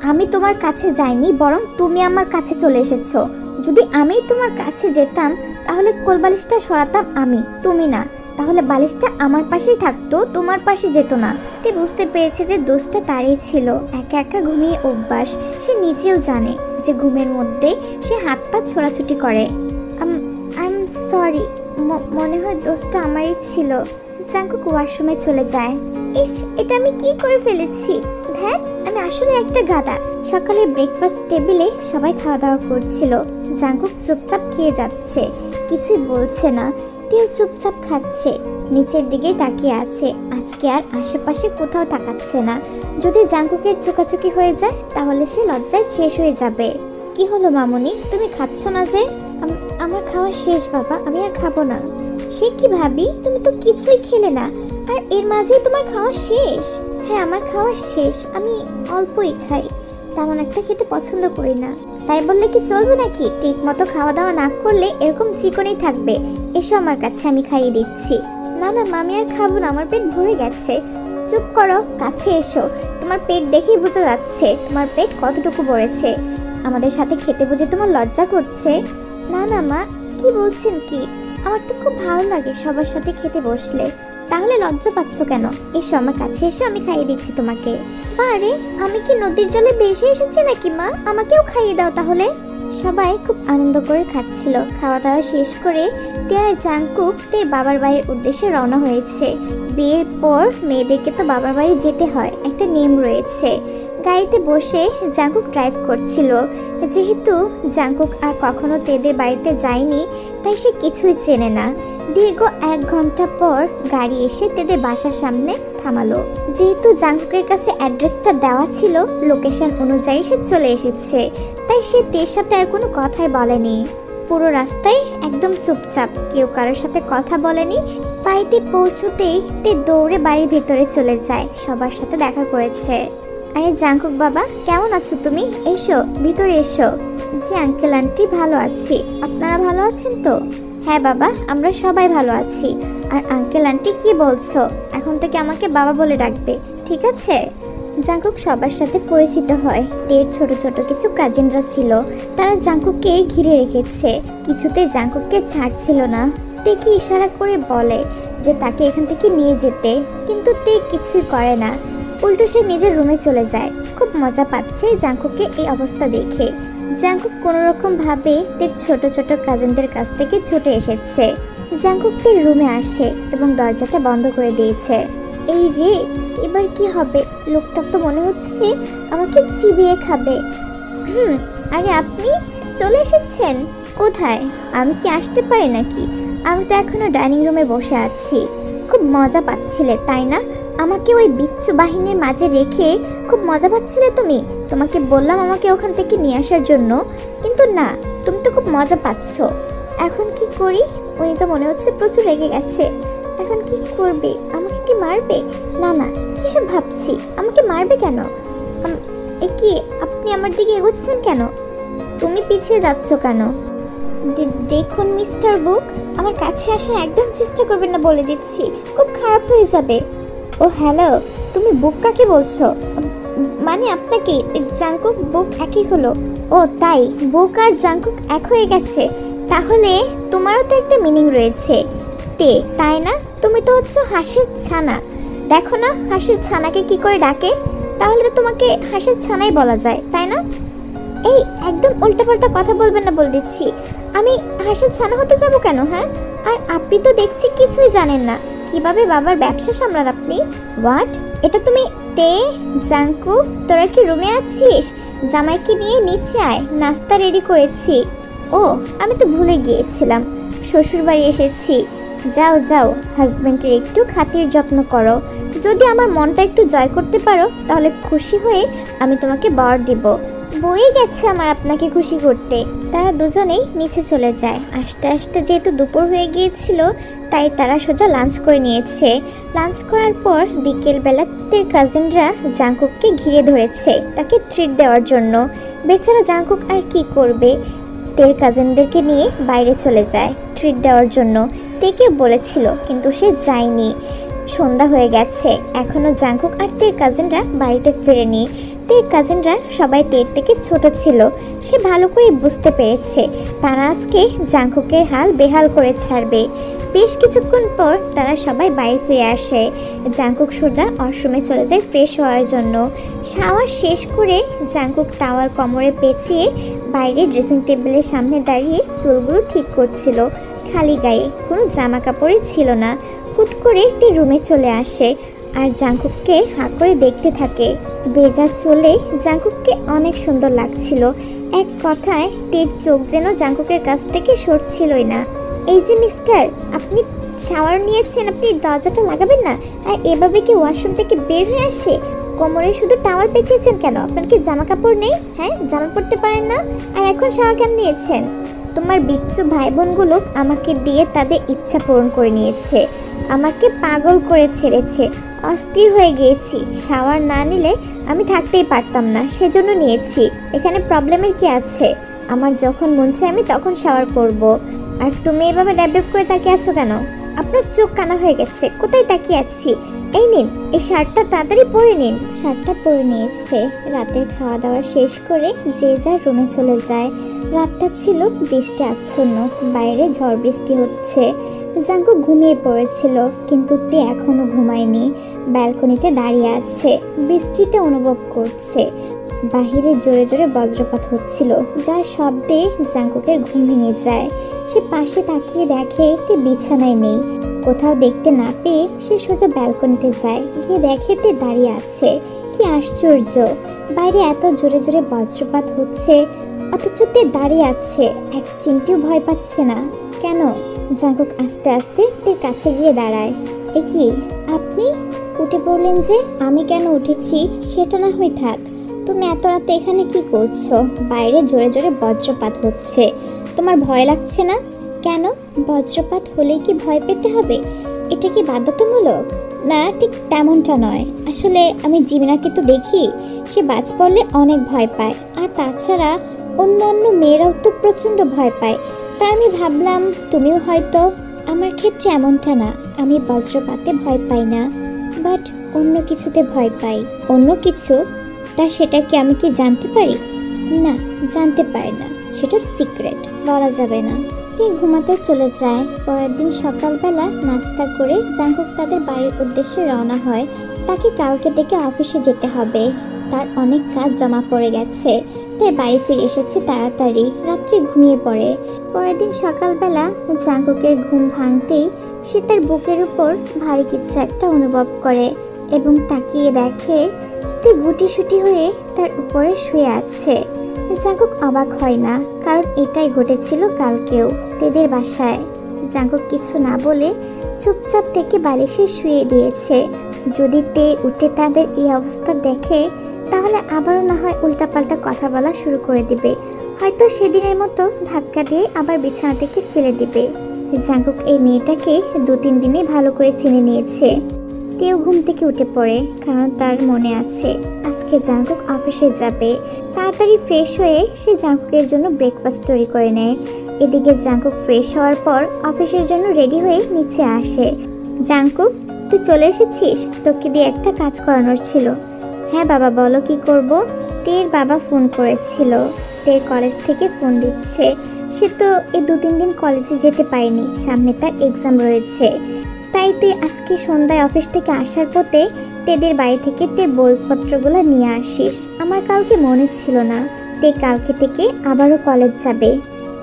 আমি তোমার কাছে যাইনি, বরং তুমি আমার কাছে চলে এসেছো। যদি আমি তোমার কাছে যেতাম তাহলে কোলবালিশটা সরাতাম আমি, তুমি না। তাহলে বালিশটা আমার পাশেই থাকতো, তোমার পাশে যেত না। তে বুঝতে পেরেছে যে দোষটা তারই ছিল। একা একা ঘুমিয়ে অভ্যাস। সে নিজেও জানে যে ঘুমের মধ্যে সে হাত পা ছোড়াছুটি করে। আই এম সরি, মনে হয় দোষটা আমারই ছিল। জাঙ্কুক ওয়াশরুমে চলে যায়। ইস, এটা আমি কি করে ফেলেছি? ধ্যাত, আমি আসলে একটা গাধা। সকালে ব্রেকফাস্ট টেবিলে সবাই খাওয়া দাওয়া করছিল। জাঙ্কুক চুপচাপ খেয়ে যাচ্ছে, কিছুই বলছে না। তেও চুপচাপ খাচ্ছে, নিচের দিকে তাকিয়ে আছে। আজকে আর আশেপাশে কোথাও তাকাচ্ছে না। যদি জাঙ্কুকের চোকাচুকি হয়ে যায় তাহলে সে লজ্জায় শেষ হয়ে যাবে। কি হলো মামুনি, তুমি খাচ্ছ না যে? আমার খাওয়া শেষ বাবা, আমি আর খাবো না। সে কি ভাবি, তুমি তো কিছুই খেলে না, আর এর মাঝে তোমার খাওয়া শেষ? হ্যাঁ, আমার খাওয়া শেষ। আমি অল্পই খাই, তেমন একটা খেতে পছন্দ করি না। তাই বললে কি চলবে নাকি? ঠিক মতো খাওয়া দাওয়া না করলে এরকম চিকনই থাকবে। এসো আমার কাছে, আমি খাইয়ে দিচ্ছি। না না মামি, আর খাবো না, আমার পেট ভরে গেছে। চুপ করো, কাছে এসো। তোমার পেট দেখেই বোঝা যাচ্ছে তোমার পেট কতটুকু ভরেছে। আমাদের সাথে খেতে বুঝে তোমার লজ্জা করছে? না না মা, কি বলছেন কি? আমার তো খুব ভালো লাগে সবার সাথে খেতে বসলে। তাহলে লজ্জা পাচ্ছ কেন? এসো আমার কাছে এসো, আমি খাইয়ে দিচ্ছি তোমাকে। আরে, আমি কি নদীর জলে ভেসে এসেছি নাকি মা? আমাকেও খাইয়ে দাও তাহলে। সবাই খুব আনন্দ করে খাচ্ছিল। খাওয়া দাওয়া শেষ করে তে আর জাঙ্কুক তের বাবার বাড়ির উদ্দেশ্যে রওনা হয়েছে। বিয়ের পর মেয়েদেরকে তো বাবার বাড়ি যেতে হয়, একটা নিয়ম রয়েছে। গাড়িতে বসে জাঙ্কুক ড্রাইভ করছিল। যেহেতু জাঙ্কুক আর কখনো তেদের বাড়িতে যায়নি, তাই সে কিছুই চেনে না। দীর্ঘ 1 ঘন্টা পর গাড়ি এসে তেদের বাসার সামনে থামালো। যেহেতু জাঙ্কুকের কাছে অ্যাড্রেসটা দেওয়া ছিল, লোকেশন অনুযায়ী সে চলে এসেছে, তাই সে তের সাথে আর কোনো কথাই বলেনি। পুরো রাস্তায় একদম চুপচাপ, কেউ কারোর সাথে কথা বলেনি। বাড়িতে পৌঁছতেই তে দৌড়ে বাড়ির ভেতরে চলে যায়, সবার সাথে দেখা করেছে। আরে জাঙ্কুক বাবা, কেমন আছো তুমি? এসো, ভিতরে এসো। জি আঙ্কেল আন্টি, ভালো আছি। আপনারা ভালো আছেন তো? হ্যাঁ বাবা, আমরা সবাই ভালো আছি। আর আঙ্কেল আন্টি কি বলছো? এখন থেকে আমাকে বাবা বলে ডাকবে, ঠিক আছে? জাঙ্কুক সবার সাথে পরিচিত হয়। তের ছোট ছোট কিছু কাজিনরা ছিল, তারা জাঙ্কুককে ঘিরে রেখেছে, কিছুতেই জাঙ্কুককে ছাড়ছিল না। তে কি ইশারা করে বলে যে তাকে এখান থেকে নিয়ে যেতে, কিন্তু তে কিছুই করে না। উল্টো সে নিজের রুমে চলে যায়। খুব মজা পাচ্ছে জাঙ্কুককে এই অবস্থা দেখে। জাঙ্কুক কোনোরকম ভাবে তার ছোট ছোট কাজিনদের কাছ থেকে ছুটে এসেছে। জাঙ্কুক তার রুমে আসে এবং দরজাটা বন্ধ করে দিয়েছে। এই রে, এবার কি হবে? লোকটা তো মনে হচ্ছে আমাকে চিবিয়ে খাবে। আরে আপনি চলে এসেছেন? কোথায়? আমি কি আসতে পারি নাকি? আমি তো এখনো ডাইনিং রুমে বসে আছি। খুব মজা পাচ্ছিলে তাই না? আমাকে ওই বিচ্ছু বাহিনীর মাঝে রেখে খুব মজা পাচ্ছিলে তুমি? তোমাকে বললাম আমাকে ওখান থেকে নিয়ে আসার জন্য, কিন্তু না, তুমি তো খুব মজা পাচ্ছ। এখন কি করি? উনি তো মনে হচ্ছে প্রচুর রেগে গেছে। এখন কি করবে? আমাকে কি মারবে? না না, কিসব ভাবছি? আমাকে মারবে কেন? এ কি, আপনি আমার দিকে এগোচ্ছেন কেন? তুমি পিছিয়ে যাচ্ছ কেন? দেখুন মিস্টার বুক, আমার কাছে আসার একদম চেষ্টা করবেন না বলে দিচ্ছি, খুব খারাপ হয়ে যাবে। ও হ্যালো, তুমি বুক কাকে বলছো? মানে আপনাকে। জাঙ্কুক বুক একই হলো। ও তাই, বুক আর জাঙ্কুক এক হয়ে গেছে। তাহলে তোমারও তো একটা মিনিং রয়েছে, তাই না? তুমি তো হচ্ছে হাঁসের ছানা। দেখো না হাঁসের ছানাকে কি করে ডাকে, তাহলে তো তোমাকে হাঁসের ছানাই বলা যায়, তাই না? এই একদম উল্টাপাল্টা কথা বলবেন না বলে দিচ্ছি। আমি হাঁসের ছানা হতে যাব কেন? হ্যাঁ, আর আপনি তো দেখছি কিছুই জানেন না। কিভাবে বাবার ব্যবসা সামলান আপনি? হোয়াট? এটা তুমি জাঙ্কু, তোরা কি রুমে আছিস? জামাইকে নিয়ে নিচে আয়, নাস্তা রেডি করেছি। ও, আমি তো ভুলে গিয়েছিলাম, শ্বশুর বাড়ি এসেছি। যাও যাও, হাজবেন্ডের একটু খাতির যত্ন করো। যদি আমার মনটা একটু জয় করতে পারো তাহলে খুশি হয়ে আমি তোমাকে বর দিব। বয়ে গেছে আমার আপনাকে খুশি করতে। তারা দুজনেই নিচে চলে যায়। আস্তে আস্তে যেহেতু দুপুর হয়ে গিয়েছিল তাই তারা সোজা লাঞ্চ করে নিয়েছে। লাঞ্চ করার পর বিকেলবেলা তাদের কাজিনরা জাঙ্কুককে ঘিরে ধরেছে তাকে ট্রিট দেওয়ার জন্য। বেচারা জাঙ্কুক আর কি করবে, তের কাজিনদেরকে নিয়ে বাইরে চলে যায় ট্রিট দেওয়ার জন্য। তেকে বলেছিল কিন্তু সে যায়নি। সন্ধ্যা হয়ে গেছে, এখনো জাঙ্কুক আর তের কাজিনরা বাড়িতে ফেরেনি। তের কাজিনরা সবাই তের থেকে ছোট ছিল, সে ভালো করে বুঝতে পেরেছে তারা আজকে জাঙ্কুকের হাল বেহাল করে ছাড়বে। বেশ কিছুক্ষণ পর তারা সবাই বাড়ি ফিরে আসে। জাঙ্কুক সোজা ওয়াশরুমে চলে যায় ফ্রেশ হওয়ার জন্য। শাওয়ার শেষ করে জাঙ্কুক টাওয়াল কোমরে পেঁচিয়ে বাইরে ড্রেসিং টেবিলের সামনে দাঁড়িয়ে চুলগুলো ঠিক করছিল। খালি গায়ে, কোনো জামা কাপড়ই ছিল না। হুট করে তে রুমে চলে আসে আর জাঙ্কুককে হাঁ করে দেখতে থাকে। বেজা চলে জাঙ্কুককে অনেক সুন্দর লাগছিল। এক কথায় তের চোখ যেন জাঙ্কুকের কাছ থেকে সরছিলই না। এই যে মিস্টার, আপনি শাওয়ার নিয়েছেন, আপনি দরজাটা লাগাবেন না? আর এভাবে কি ওয়াশরুম থেকে বের হয়ে আসে কোমরে শুধু টাওয়াল পেঁচিয়েছেন কেন? আপনার কি জামা কাপড় নেই? হ্যাঁ, জামা পরতে পারেন না? আর এখন শাওয়ার কেন নিয়েছেন? তোমার বিচ্ছু ভাই বোনগুলো আমাকে দিয়ে তাদের ইচ্ছা পূরণ করে নিয়েছে, আমাকে পাগল করে ছেড়েছে। অস্থির হয়ে গিয়েছি, শাওয়ার না নিলে আমি থাকতেই পারতাম না, সেজন্য নিয়েছি। এখানে প্রবলেমের কি আছে? আমার যখন মন চায় আমি তখন শাওয়ার করব। আর তুমি এভাবে ড্যাব ড্যাব করে তাকিয়ে আছো কেন? আপনার চোখ কানা হয়ে গেছে, কোথায় তাকিয়ে আছি? এই নিন, এই শার্টটা তাড়াতাড়ি পরে নিন। শার্টটা পরে নিয়েছে। রাতের খাওয়া দাওয়া শেষ করে যে যার রুমে চলে যায়। রাতটা ছিল বৃষ্টি আচ্ছন্ন, বাইরে ঝড় বৃষ্টি হচ্ছে। জাঙ্কুক ঘুমিয়ে পড়েছিল কিন্তু তে এখনো ঘুমায়নি। ব্যালকনিতে দাঁড়িয়ে আছে, বৃষ্টিটা অনুভব করছে। বাহিরে জোরে জোরে বজ্রপাত হচ্ছিল, যার শব্দে জাঙ্কুকের ঘুম ভেঙে যায়। সে পাশে তাকিয়ে দেখে তে বিছানায় নেই। কোথাও দেখতে না পেয়ে সে সোজা ব্যালকনিতে যায়, গিয়ে দেখে তে দাঁড়িয়ে আছে। কি আশ্চর্য, বাইরে এত জোরে জোরে বজ্রপাত হচ্ছে অথচ তে দাঁড়িয়ে আছে, এক চিমটিও ভয় পাচ্ছে না। কেন? জাঙ্কুক আস্তে আস্তে তের কাছে গিয়ে দাঁড়ায়। এ কি, আপনি উঠে পড়লেন যে? আমি কেন উঠেছি সেটা না হয়ে থাক, তুমি এত রাতে এখানে কি করছো? বাইরে জোরে জোরে বজ্রপাত হচ্ছে, তোমার ভয় লাগছে না? কেন? বজ্রপাত হলেই কি ভয় পেতে হবে? এটা কি বাধ্যতামূলক? না, ঠিক তেমনটা নয়। আসলে আমি জিমিনাকে তো দেখি, সে বাজ পড়লে অনেক ভয় পায়। আর তাছাড়া অন্য মেয়েরাও তো প্রচণ্ড ভয় পায়, তাই আমি ভাবলাম তুমিও হয়তো। আমার ক্ষেত্রে এমনটা না, আমি বজ্রপাতে ভয় পাই না, বাট অন্য কিছুতে ভয় পাই। অন্য কিছু? সেটা কি আমি কি জানতে পারি? না, জানতে পারি না, সেটা সিক্রেট, বলা যাবে না। তে ঘুমাতে চলে যায়। পরের দিন সকালবেলা নাস্তা করে জাঙ্কুক তাদের বাড়ির উদ্দেশ্যে রওনা হয়। তাকে কালকে থেকে অফিসে যেতে হবে। তার অনেক কাজ জমা পড়ে গেছে, তাই বাড়ি ফিরে এসেছে তাড়াতাড়ি, রাত্রে ঘুমিয়ে পড়ে। পরের দিন সকালবেলা জাঙ্কুকের ঘুম ভাঙতেই সে তার বুকের উপর ভারী কিছু একটা অনুভব করে এবং তাকিয়ে দেখে তে গুটিসুটি হয়ে তার উপরে শুয়ে আছে। জাঙ্কুক অবাক হয় না, কারণ এটাই ঘটেছিল কালকেও তেদের বাসায়। জাঙ্কুক কিছু না বলে চুপচাপ থেকে বালিশে শুয়ে দিয়েছে। যদি তে উঠে তাদের এই অবস্থা দেখে তাহলে আবারও না হয় উল্টাপাল্টা কথা বলা শুরু করে দিবে, হয়তো সেদিনের মতো ধাক্কা দিয়ে আবার বিছানা থেকে ফেলে দিবে। জাঙ্কুক এই মেয়েটাকে 2-3 দিনে ভালো করে চিনে নিয়েছে। তেও ঘুম থেকে উঠে পড়ে, কারণ তার মনে আছে আজকে জাঙ্কুক অফিসে যাবে। তাড়াতাড়ি ফ্রেশ হয়ে সে জাঙ্কুকের জন্য ব্রেকফাস্ট তৈরি করে নেয়। এদিকে জাঙ্কুক ফ্রেশ হওয়ার পর অফিসের জন্য রেডি হয়ে নিচে আসে। জাঙ্কুক, তুই চলে এসেছিস? তোকে দিয়ে একটা কাজ করানোর ছিল। হ্যাঁ বাবা, বলো কি করব? তের বাবা ফোন করেছিল, তের কলেজ থেকে ফোন দিচ্ছে। সে তো এই 2-3 দিন কলেজে যেতে পারেনি, সামনে তার এক্সাম রয়েছে। তাই তুই আজকে সন্ধ্যায় অফিস থেকে আসার পথে তেদের বাড়ি থেকে তে বইপত্রগুলো নিয়ে আসিস। আমার কাউকে মনে ছিল না, তে কালকে থেকে আবারও কলেজ যাবে।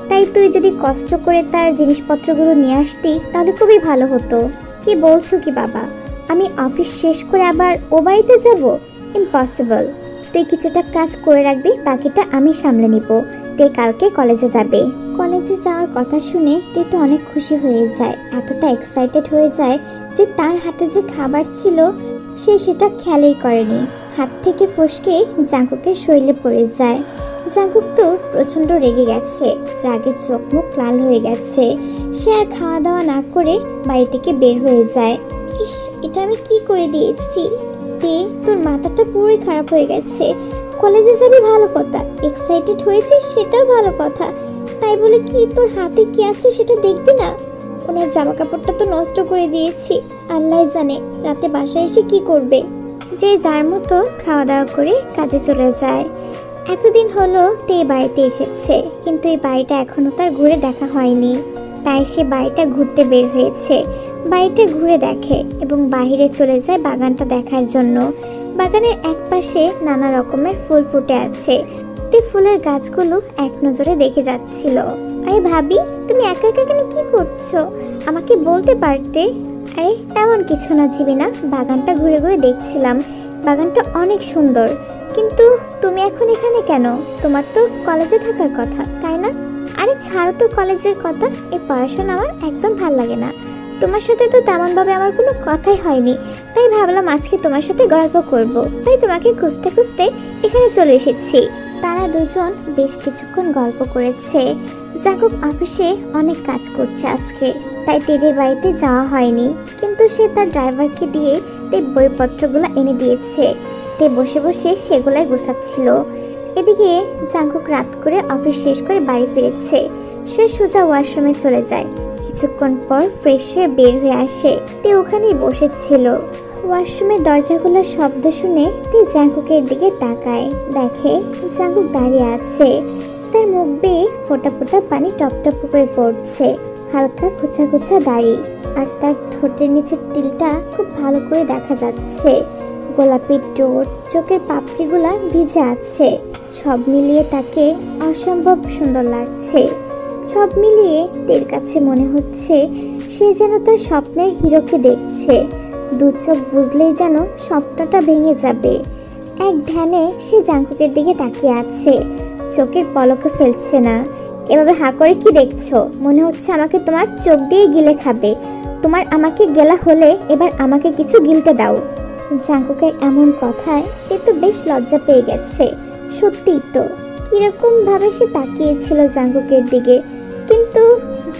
তাই তুই যদি কষ্ট করে তার জিনিসপত্রগুলো নিয়ে আসতি তাহলে খুবই ভালো হতো। কি বলছো কি বাবা? আমি অফিস শেষ করে আবার ও বাড়িতে যাব? ইম্পসিবল। তুই কিছুটা কাজ করে রাখবি, বাকিটা আমি সামলে নিব। তে কালকে কলেজে যাবে। কলেজে যাওয়ার কথা শুনে তে তো অনেক খুশি হয়ে যায়, এতটা এক্সাইটেড হয়ে যায় যে তার হাতে যে খাবার ছিল সে সেটা খেয়ালই করেনি। হাত থেকে ফসকে জাঙ্কুকের শরীরে পড়ে যায়। জাঙ্কুক তো প্রচণ্ড রেগে গেছে, রাগে চোখ মুখ লাল হয়ে গেছে। সে আর খাওয়া দাওয়া না করে বাড়ি থেকে বের হয়ে যায়। ইস, এটা আমি কি করে দিয়েছি? তে, তোর মাথাটা পুরোই খারাপ হয়ে গেছে। কলেজে যাবি ভালো কথা, এক্সাইটেড হয়েছিস সেটাও ভালো কথা, তাই বলে কি তোর হাতে কি আছে সেটা দেখবি না? ওনার জামা কাপড়টা তো নষ্ট করে দিয়েছি, আল্লাহ জানে রাতে বাসায় এসে কি করবে। যে যার মতো খাওয়া দাওয়া করে কাজে চলে যায়। এতদিন হলো তে বাড়িতে এসেছে, কিন্তু এই বাড়িটা এখনো তার ঘুরে দেখা হয়নি। তাই সে বাড়িটা ঘুরতে বের হয়েছে। বাড়িটা ঘুরে দেখে এবং বাইরে চলে যায় বাগানটা দেখার জন্য। বাগানের এক পাশে নানা রকমের ফুল ফুটে আছে। তে ফুলের গাছগুলো এক নজরে দেখে যাচ্ছিল। আরে ভাবি, তুমি একা একা কেন কি করছো? আমাকে বলতে পারতে। আরে তেমন কিছু না জীবিনা, বাগানটা ঘুরে ঘুরে দেখছিলাম। বাগানটা অনেক সুন্দর, কিন্তু তুমি এখন এখানে কেন? তোমার তো কলেজে থাকার কথা, তাই না? আরে ছাড়ো তো কলেজের কথা, এই পড়াশোনা আমার একদম ভাল লাগে না। তোমার সাথে তো তেমনভাবে আমার কোনো কথাই হয়নি, তাই ভাবলাম আজকে তোমার সাথে গল্প করব। তাই তোমাকে খুঁজতে খুঁজতে এখানে চলে এসেছি। তারা দুজন বেশ কিছুক্ষণ গল্প করেছে। জাঙ্কুক অফিসে অনেক কাজ করছে আজকে, তাই তেদের বাড়িতে যাওয়া হয়নি, কিন্তু সে তার ড্রাইভারকে দিয়ে তে বইপত্রগুলো এনে দিয়েছে। তে বসে বসে সেগুলাই গুছাচ্ছিল। এদিকে জাঙ্কুক রাত করে অফিস শেষ করে বাড়ি ফিরেছে। সে সোজা ওয়াশরুমে চলে যায়। কিছুক্ষণ পর ফ্রেশ হয়ে বের হয়ে আসে। তে ওখানেই বসেছিল। ওয়াশরুমের দরজাগুলোর শব্দ শুনে তে জাঙ্কুকের দিকে তাকায়। দেখে জাঙ্কুক দাঁড়িয়ে আছে, তার মুখ বেয়ে ফোঁটা ফোঁটা পানি টপটপ করে পড়ছে। হালকা খুচা খুচা দাড়ি, আর তার ঠোঁটের নিচের তিলটা খুব ভালো করে দেখা যাচ্ছে। গোলাপি ঠোঁট, চোখের পাপড়িগুলা ভিজে আছে। সব মিলিয়ে তাকে অসম্ভব সুন্দর লাগছে। সব মিলিয়ে তের কাছে মনে হচ্ছে সে যেন তার স্বপ্নের হিরোকে দেখছে। দু চোখ বুঝলেই যেন স্বপ্নটা ভেঙে যাবে। এক ধ্যানে সে জাঙ্কুকের দিকে তাকিয়ে আছে, চোখের পলকে ফেলছে না। এভাবে হাঁ করে কি দেখছো? মনে হচ্ছে আমাকে তোমার চোখ দিয়ে গিলে খাবে। তোমার আমাকে গেলা হলে এবার আমাকে কিছু গিলতে দাও। জাঙ্কুকের এমন কথায় তে তো বেশ লজ্জা পেয়ে গেছে। সত্যিই তো কিরকম ভাবে সে তাকিয়েছিল জাঙ্কুকের দিকে, কিন্তু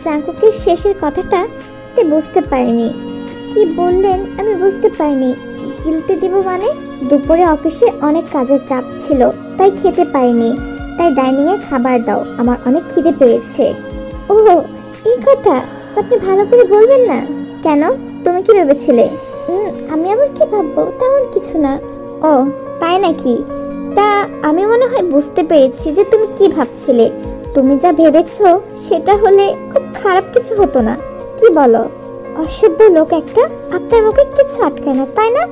জাঙ্কুকের শেষের কথাটা তে বুঝতে পারেনি। কি বললেন আমি বুঝতে পারিনি। গিলতে দিব মানে? দুপুরে অফিসে অনেক কাজের চাপ ছিল, তাই খেতে পারিনি। তাই ডাইনিংয়ে খাবার দাও, আমার অনেক খিদে পেয়েছে। ওহ, এই কথা আপনি ভালো করে বলবেন না কেন? তুমি কি ভেবেছিলে? আমি আবার কি ভাববো? তেমন কিছু না। ও তাই নাকি? তা আমি মনে হয় বুঝতে পেরেছি যে তুমি কি ভাবছিলে। তুমি যা ভেবেছো সেটা হলে খুব খারাপ কিছু হতো না। কি বলো? অসভ্য লোক একটা, আপনার মুখে কিছু আটকায় না, তাই না?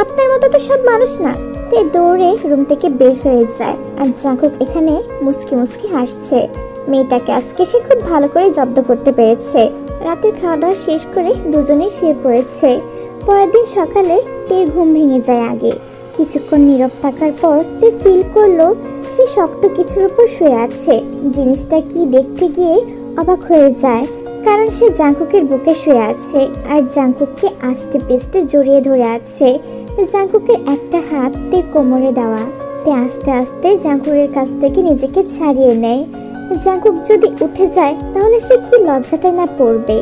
আপনার মতো তো সব মানুষ না। তে দৌড়ে রুম থেকে বের হয়ে যায়। আর জাঙ্কুক এখানে মুচকি মুচকি হাসছে। মেয়েটাকে আজকে সে খুব ভালো করে জব্দ করতে পেরেছে। রাতের খাওয়া দাওয়া শেষ করে দুজনেই শুয়ে পড়েছে। পরের দিন সকালে তের ঘুম ভেঙে যায় আগে। কিছুক্ষণ নীরব থাকার পর তে ফিল করলো সে শক্ত কিছুর উপর শুয়ে আছে। জিনিসটা কি দেখতে গিয়ে অবাক হয়ে যায়, কারণ সে জাঙ্কুকের বুকে শুয়ে আছে আর জাঙ্কুককে আস্তে পিস্তে জড়িয়ে ধরে আছে। জাঙ্কুকের একটা হাত তের কোমরে দেওয়া। তে আস্তে আস্তে জাঙ্কুকের কাছ থেকে নিজেকে ছাড়িয়ে নেয়। জাঙ্কুক যদি উঠে যায় তাহলে সে কি লজ্জাটাই না পড়বে,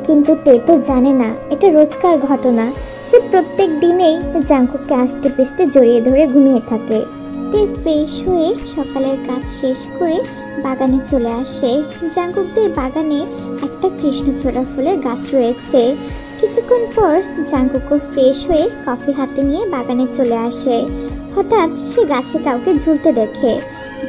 কিন্তু তে তো জানে না এটা রোজকার ঘটনা। সে প্রত্যেক দিনেই জাঙ্কুককে আস্তে পিস্তে জড়িয়ে ধরে ঘুমিয়ে থাকে। তে ফ্রেশ হয়ে সকালের কাজ শেষ করে বাগানে চলে আসে। জাঙ্কুকদের বাগানে একটা কৃষ্ণচূড়া ফুলের গাছ রয়েছে। কিছুক্ষণ পর জাঙ্কুকও ফ্রেশ হয়ে কফি হাতে নিয়ে বাগানে চলে আসে। হঠাৎ সে গাছে কাউকে ঝুলতে দেখে।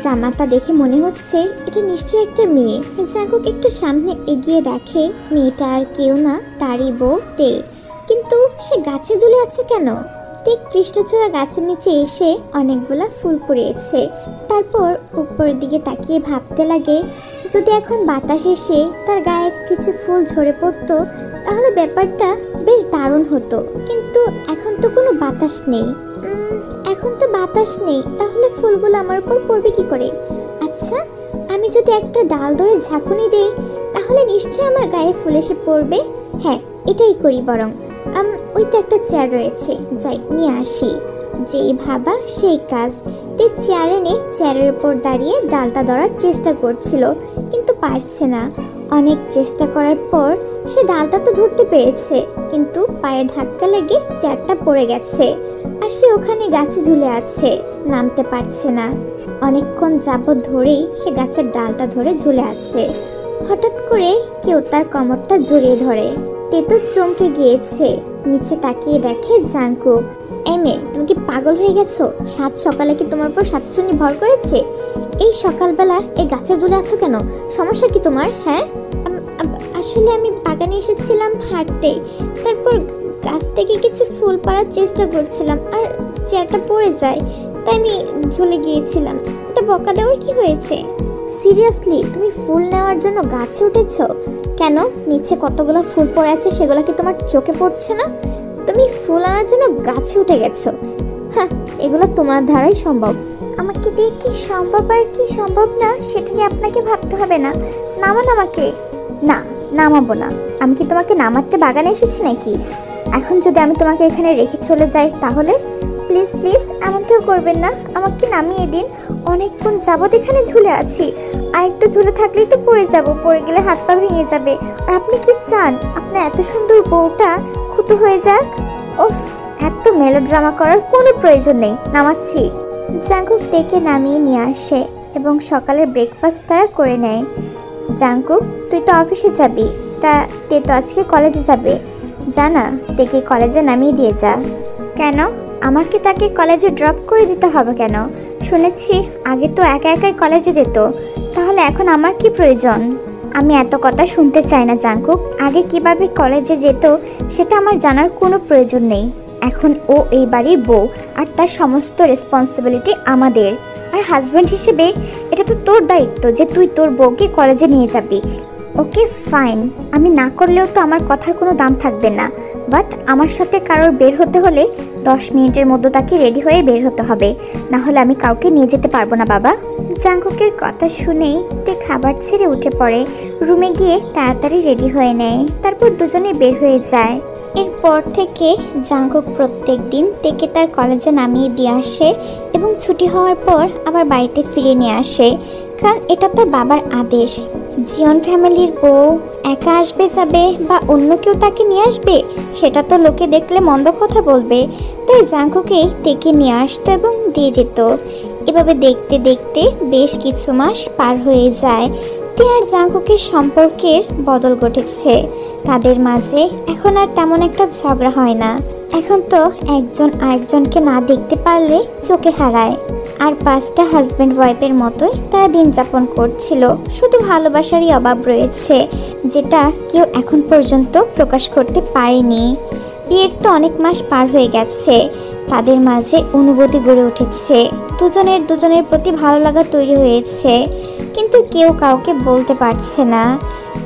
জামাটা দেখে মনে হচ্ছে এটা নিশ্চয়ই একটা মেয়ে। জাঙ্কুক একটু সামনে এগিয়ে দেখে মেয়েটা আর কেউ না, তারই বউ তে। কিন্তু সে গাছে ঝুলে আছে কেন? তে কৃষ্ণচূড়া গাছের নিচে এসে অনেকগুলা ফুল কুড়িয়েছে। তারপর উপরের দিকে তাকিয়ে ভাবতে লাগে, যদি এখন বাতাস এসে তার গায়ে কিছু ফুল ঝরে পড়তো তাহলে ব্যাপারটা বেশ দারুণ হতো। কিন্তু এখন তো কোনো বাতাস নেই। তাহলে ফুলগুলো আমার উপর পড়বে কি করে? আচ্ছা, আমি যদি একটা ডাল ধরে ঝাঁকুনি দেই তাহলে নিশ্চয়ই আমার গায়ে ফুল এসে পড়বে। হ্যাঁ, এটাই করি বরং। ওই তো একটা চেয়ার রয়েছে, যাই নিয়ে আসি। যেই ভাবা সেই কাজ। তে চেয়ার এনে চেয়ারের উপর দাঁড়িয়ে ডালটা ধরার চেষ্টা করছিল, কিন্তু পারছে না। অনেক চেষ্টা করার পর সে ডালটা তো ধরতে পেরেছে, কিন্তু পায়ের ধাক্কা লেগে চেয়ারটা পড়ে গেছে আর সে ওখানে গাছে ঝুলে আছে, নামতে পারছে না। অনেকক্ষণ যাবৎ ধরেই সে গাছের ডালটা ধরে ঝুলে আছে। হঠাৎ করে কেউ তার কোমরটা জড়িয়ে ধরে। তে তো চমকে গিয়েছে। নিচে তাকিয়ে দেখে জাঙ্কুক। এই মেয়ে, তুমি কি পাগল হয়ে গেছো? সাত সকালে কি তোমার উপর সাতচন্নি ভর করেছে? এই সকালবেলা এই গাছে ঝুলে আছো কেন? সমস্যা কি তোমার? হ্যাঁ, আসলে আমি বাগানে এসেছিলাম হাঁটতে, তারপর গাছ থেকে কিছু ফুল পাড়ার চেষ্টা করছিলাম আর চেয়ারটা পড়ে যায়, তাই আমি ঝুলে গিয়েছিলাম। এটা বকা দেওয়ার কি হয়েছে? সিরিয়াসলি তুমি ফুল নেওয়ার জন্য গাছে উঠেছো কেন? নিচে কতগুলো ফুল পড়ে আছে, সেগুলো কি তোমার চোখে পড়ছে না? তুমি ফুল আনার জন্য গাছে উঠে গেছো? হ্যাঁ, এগুলো তোমার দ্বারাই সম্ভব। আমাকে দিয়ে কি সম্ভব আর কি সম্ভব না সেটা নিয়ে আপনাকে ভাবতে হবে না। নামান আমাকে। না, নামাবো না। আমি কি তোমাকে নামাতে বাগানে এসেছি নাকি? এখন যদি আমি তোমাকে এখানে রেখে চলে যাই তাহলে? প্লিজ প্লিজ এমনটাও করবেন না, আমাকে নামিয়ে দিন। অনেকক্ষণ যাবত এখানে ঝুলে আছি, আর একটু ঝুলে থাকলেই তো পড়ে যাব, পড়ে গেলে হাত পা ভেঙে যাবে। আর আপনি কি চান আপনার এত সুন্দর বউটা খুঁতো হয়ে যাক? ওফ, এত মেলোড্রামা করার কোনো প্রয়োজন নেই। নামাচ্ছি। জাঙ্কুক তেকে নামিয়ে নিয়ে আসে এবং সকালের ব্রেকফাস্ট তারা করে নেয়। জাঙ্কুক, তুই তো অফিসে যাবি, তা তে তো আজকে কলেজে যাবে। জানা, তেকে কলেজে নামিয়ে দিয়ে যা। কেন? আমাকে তাকে কলেজে ড্রপ করে দিতে হবে কেন? শুনেছি আগে তো একা একাই কলেজে যেত, তাহলে এখন আমার কি প্রয়োজন? আমি এত কথা শুনতে চাই না জাঙ্কুক। আগে কিভাবে কলেজে যেত সেটা আমার জানার কোনো প্রয়োজন নেই। এখন ও এই বাড়ির বউ আর তার সমস্ত রেসপন্সিবিলিটি আমাদের। আর হাজব্যান্ড হিসেবে এটা তো তোর দায়িত্ব যে তুই তোর বউকে কলেজে নিয়ে যাবি। ওকে ফাইন, আমি না করলেও তো আমার কথার কোনো দাম থাকবে না, বাট আমার সাথে কারোর বের হতে হলে 10 মিনিটের মধ্যে তাকে রেডি হয়ে বের হতে হবে, না হলে আমি কাউকে নিয়ে যেতে পারবো না বাবা। জাঙ্কুকের কথা শুনেই তে খাবার ছেড়ে উঠে পড়ে, রুমে গিয়ে তাড়াতাড়ি রেডি হয়ে নেয়। তারপর দুজনে বের হয়ে যায়। এরপর থেকে জাঙ্কুক প্রত্যেক দিন তেকে তার কলেজে নামিয়ে দিয়ে আসে এবং ছুটি হওয়ার পর আবার বাড়িতে ফিরিয়ে নিয়ে আসে, কারণ এটা তার বাবার আদেশ। জিয়ন ফ্যামিলির বউ একা আসবে যাবে বা অন্য কেউ তাকে নিয়ে আসবে সেটা তো লোকে দেখলে মন্দ কথা বলবে, তাই জাঙ্কুকেই তেকে নিয়ে আসতো এবং দিয়ে যেত। এভাবে দেখতে দেখতে বেশ কিছু মাস পার হয়ে যায়। তে আর জাঙ্কুকের সম্পর্কের বদল ঘটেছে। তাদের মাঝে এখন আর তেমন একটা ঝগড়া হয় না। এখন তো একজন আরেকজনকে না দেখতে পারলে চোখে হারায়। আর 5টা হাজব্যান্ড ওয়াইফের মতোই তারা দিন যাপন করছিল। শুধু ভালোবাসারই অভাব রয়েছে, যেটা কেউ এখন পর্যন্ত প্রকাশ করতে পারেনি। বিয়ের তো অনেক মাস পার হয়ে গেছে। তাদের মাঝে অনুভূতি গড়ে উঠেছে, দুজনের দুজনের প্রতি ভালো লাগা তৈরি হয়েছে, কিন্তু কেউ কাউকে বলতে পারছে না।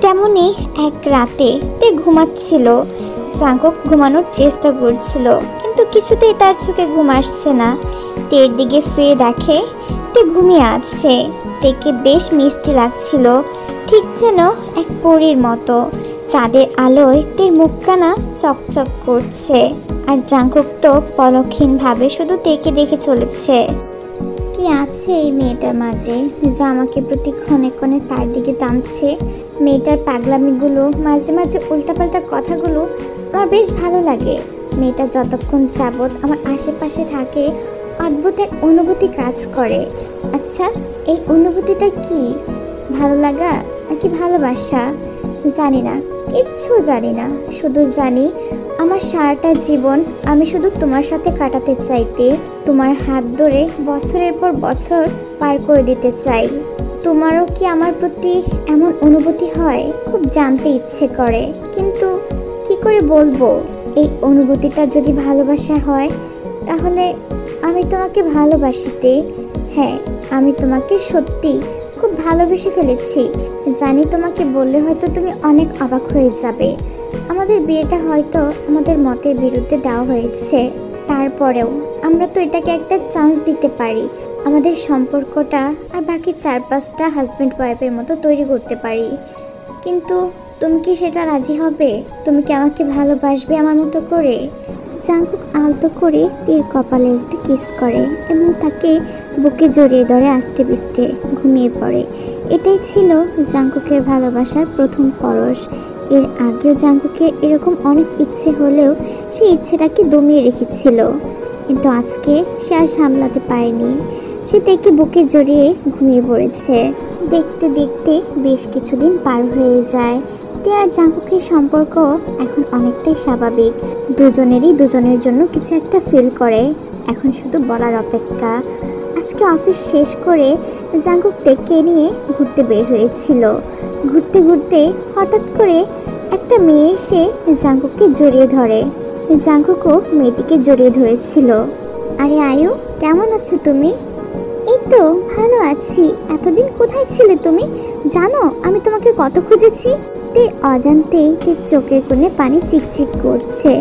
তেমনি এক রাতে তে ঘুমাচ্ছিল। জাঙ্কুক ঘুমানোর চেষ্টা করছিল, কিন্তু কিছুতেই তার চোখে ঘুম আসছে না। তের দিকে ফিরে দেখে তে ঘুমিয়ে আছে। তেকে বেশ মিষ্টি লাগছিল, ঠিক যেন এক পরীর মতো। চাঁদের আলোয় তের মুখখানা চকচক করছে, আর জাঙ্কুক তো পলকহীনভাবে শুধু তেকে দেখে চলেছে। কি আছে এই মেয়েটার মাঝে যা আমাকে প্রতি ক্ষণে ক্ষণে তার দিকে টানছে? মেয়েটার পাগলামিগুলো, মাঝে মাঝে উল্টাপাল্টা কথাগুলো আমার বেশ ভালো লাগে। মেয়েটা যতক্ষণ যাবৎ আমার আশেপাশে থাকে অদ্ভুত এক অনুভূতি কাজ করে। আচ্ছা, এই অনুভূতিটা কি? ভালো লাগা নাকি ভালোবাসা? জানি না, কিচ্ছু জানি না। শুধু জানি আমার সারাটা জীবন আমি শুধু তোমার সাথে কাটাতে চাইতে, তোমার হাত ধরে বছরের পর বছর পার করে দিতে চাই। তোমারও কি আমার প্রতি এমন অনুভূতি হয়? খুব জানতে ইচ্ছে করে, কিন্তু কি করে বলবো? এই অনুভূতিটা যদি ভালোবাসা হয় তাহলে আমি তোমাকে ভালোবাসিতে, হ্যাঁ আমি তোমাকে সত্যি খুব ভালোবেসে ফেলেছি। জানি তোমাকে বললে হয়তো তুমি অনেক অবাক হয়ে যাবে। আমাদের বিয়েটা হয়তো আমাদের মতের বিরুদ্ধে দেওয়া হয়েছে, তারপরেও আমরা তো এটাকে একটা চান্স দিতে পারি। আমাদের সম্পর্কটা আর বাকি 4-5টা হাজব্যান্ড ওয়াইফের মতো তৈরি করতে পারি। কিন্তু তুমি কি সেটা রাজি হবে? তুমি কি আমাকে ভালোবাসবে আমার মতো করে? জাঙ্কুক আলতো করে তীর কপালে একটু কিস করে এবং তাকে বুকে জড়িয়ে ধরে আষ্টে পিষ্টে ঘুমিয়ে পড়ে। এটাই ছিল জাঙ্কুকের ভালোবাসার প্রথম পরশ। এর আগেও জাঙ্কুকের এরকম অনেক ইচ্ছে হলেও সেই ইচ্ছেটাকে দমিয়ে রেখেছিল, কিন্তু আজকে সে আর সামলাতে পারেনি। সে তাকে বুকে জড়িয়ে ঘুমিয়ে পড়েছে। দেখতে দেখতে বেশ কিছুদিন পার হয়ে যায়। তে আর জাঙ্কুকের সম্পর্ক এখন অনেকটাই স্বাভাবিক। দুজনেরই দুজনের জন্য কিছু একটা ফিল করে, এখন শুধু বলার অপেক্ষা। আজকে অফিস শেষ করে জাঙ্কুক তেকে নিয়ে ঘুরতে বের হয়েছিল। ঘুরতে ঘুরতে হঠাৎ করে একটা মেয়ে এসে জাঙ্কুককে জড়িয়ে ধরে। জাঙ্কুকও মেয়েটিকে জড়িয়ে ধরেছিল। আরে আয়ু, কেমন আছো তুমি? এই তো ভালো আছি। এতদিন কোথায় ছিলে তুমি? জানো আমি তোমাকে কত খুঁজেছি। তীর অজান্তেই তীর চোখের কোণে পানি চিকচিক করছে।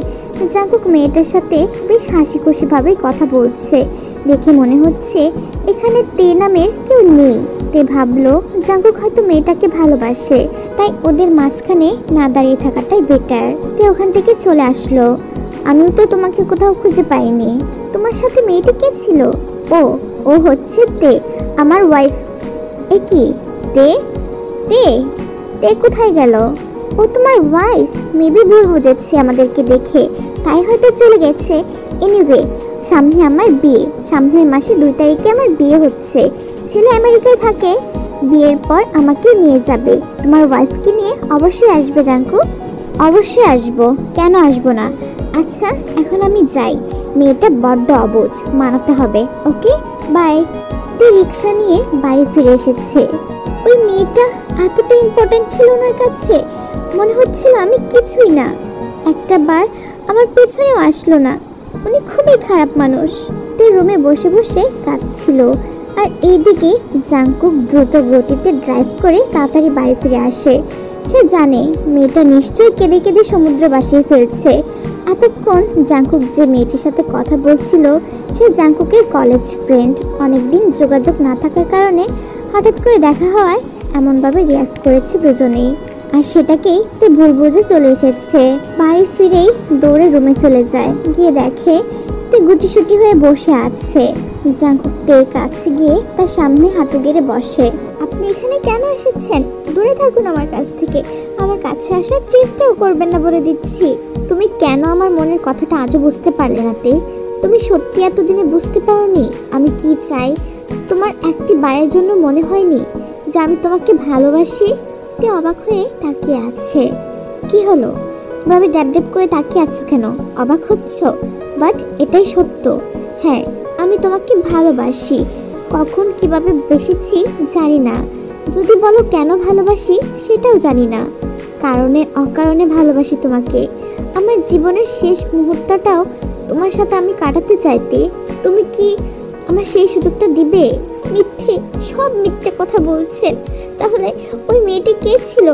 জাঙ্কুক মেয়েটার সাথে বেশ হাসি খুশিভাবেই কথা বলছে। দেখে মনে হচ্ছে এখানে তে নামের কেউ নেই। তে ভাবলো জাঙ্কুক হয়তো মেয়েটাকে ভালোবাসে, তাই ওদের মাঝখানে না দাঁড়িয়ে থাকাটাই বেটার। তে ওখান থেকে চলে আসলো। আমিও তো তোমাকে কোথাও খুঁজে পাইনি। তোমার সাথে মেয়েটা কে ছিল? ও ও হচ্ছে তে, আমার ওয়াইফ। এ কি তে? তে তে কোথায় গেল? ও তোমার ওয়াইফ? মেবি ভুল বুঝেছি আমাদেরকে দেখে, তাই হয়তো চলে গেছে। এনিওয়ে, সামনে আমার বিয়ে, সামনের মাসে 2 তারিখে আমার বিয়ে হচ্ছে। ছেলে আমেরিকায় থাকে। বিয়ের পর আমাকে নিয়ে যাবে। তোমার ওয়াইফকে নিয়ে অবশ্যই আসবে জাঙ্কু। অবশ্যই আসবো, কেন আসবো না। আচ্ছা এখন আমি যাই, মেয়েটা বড্ড অবুঝ, মানাতে হবে। Okay bye. তে রিক্সা নিয়ে বাড়ি ফিরে এসেছে। ওই মেয়েটা এতটা ইম্পর্ট্যান্ট ছিল ওনার কাছে, মনে হচ্ছিল আমি কিছুই না। একটা বার আমার পেছনেও আসলো না। উনি খুবই খারাপ মানুষ। তে রুমে বসে বসে কাঁদছিল, আর এইদিকে জাঙ্কুক দ্রুত গতিতে ড্রাইভ করে তাড়াতাড়ি বাড়ি ফিরে আসে। সে জানে মেয়েটা নিশ্চয়ই কেঁদে কেঁদে সমুদ্র ভাসিয়ে ফেলছে। এতক্ষণ জাঙ্কুক যে মেয়েটির সাথে কথা বলছিল সে জাঙ্কুকের কলেজ ফ্রেন্ড। অনেকদিন যোগাযোগ না থাকার কারণে হঠাৎ করে দেখা হওয়ায় এমনভাবে রিয়াক্ট করেছে দুজনেই, আর সেটাকেই তে ভুল বুঝে চলে এসেছে। বাড়ি ফিরেই দৌড়ে রুমে চলে যায়। গিয়ে দেখে তে গুটিসুটি হয়ে বসে আছে। জাঙ্কুক তের কাছে গিয়ে তার সামনে হাঁটু গেড়ে বসে। আপনি এখানে কেন এসেছেন? দূরে থাকুন আমার কাছ থেকে, আমার কাছে আসার চেষ্টাও করবেন না বলে দিচ্ছি। তুমি কেন আমার মনের কথাটা আজও বুঝতে পারলে না তে? তুমি সত্যি এতদিনে বুঝতে পারোনি আমি কি চাই? তোমার একটি বারের জন্য মনে হয়নি যে আমি তোমাকে ভালোবাসি? তে অবাক হয়ে তাকিয়ে আছে। কি হলো, ভাবে ড্যাব ড্যাব করে তাকিয়ে আছো কেন? অবাক হচ্ছ? বাট এটাই সত্য, হ্যাঁ আমি তোমাকে ভালোবাসি। কখন কিভাবে বেসেছি জানি না, যদি বলো কেন ভালোবাসি সেটাও জানি না। কারণে অকারণে ভালোবাসি তোমাকে। আমার জীবনের শেষ মুহূর্তটাও তোমার সাথে আমি কাটাতে চাইতে তুমি কি আমার সেই সুযোগটা দিবে? মিথ্যে, সব মিথ্যে কথা বলছেন। তাহলে ওই মেয়েটি কে ছিল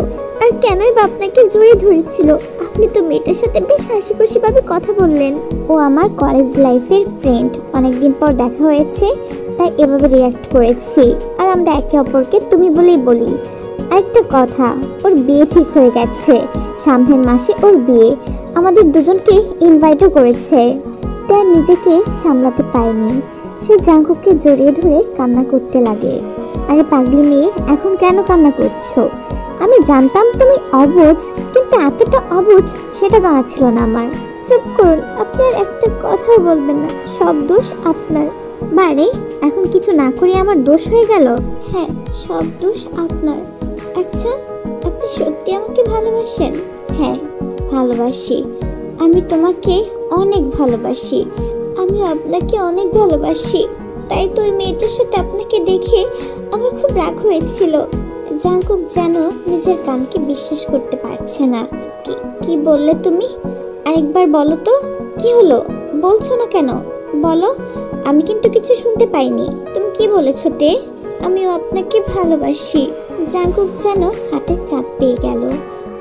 আর কেনই বা আপনাকে জড়িয়ে ধরেছিল? আপনি তো মেয়েটার সাথে বেশ হাসি খুশিভাবে কথা বললেন। ও আমার কলেজ লাইফের ফ্রেন্ড, অনেকদিন পর দেখা হয়েছে তাই এভাবে রিয়াক্ট করেছি। আর আমরা একে অপরকে তুমি বলেই বলি। আরেকটা কথা, ওর বিয়ে ঠিক হয়ে গেছে, সামনের মাসে ওর বিয়ে। আমাদের দুজনকে ইনভাইটও করেছে। তার নিজেকে সামলাতে পারেনি, সে জাঙ্কুককে জড়িয়ে ধরে কান্না করতে লাগে। আরে পাগলি মেয়ে, এখন কেন কান্না করছো? আমি জানতাম তুমি অবুঝ, কিন্তু এতটা অবুঝ সেটা জানা ছিল না আমার। চুপ করুন, আপনি আর একটা কথাও বলবেন না। সব দোষ আপনার। বারে, এখন কিছু না করে আমার দোষ হয়ে গেল? হ্যাঁ, সব দোষ আপনার। আচ্ছা, আপনি সত্যি আমাকে ভালোবাসেন? হ্যাঁ, ভালোবাসি। আমি তোমাকে অনেক ভালোবাসি। আমি আপনাকে অনেক ভালোবাসি। তাই তো ওই মেয়েটার সাথে আপনাকে দেখে আমার খুব রাগ হয়েছিল। জাঙ্কুক যেন নিজের কানকে বিশ্বাস করতে পারছে না। কি বললে তুমি? আরেকবার বলো তো, কি হলো? বলছো না কেন? বলো, আমি কিন্তু কিছু শুনতে পাইনি। তুমি কি বলেছো তে? আমিও আপনাকে ভালোবাসি। জাঙ্কুক যেন হাতে চাপ পেয়ে গেল।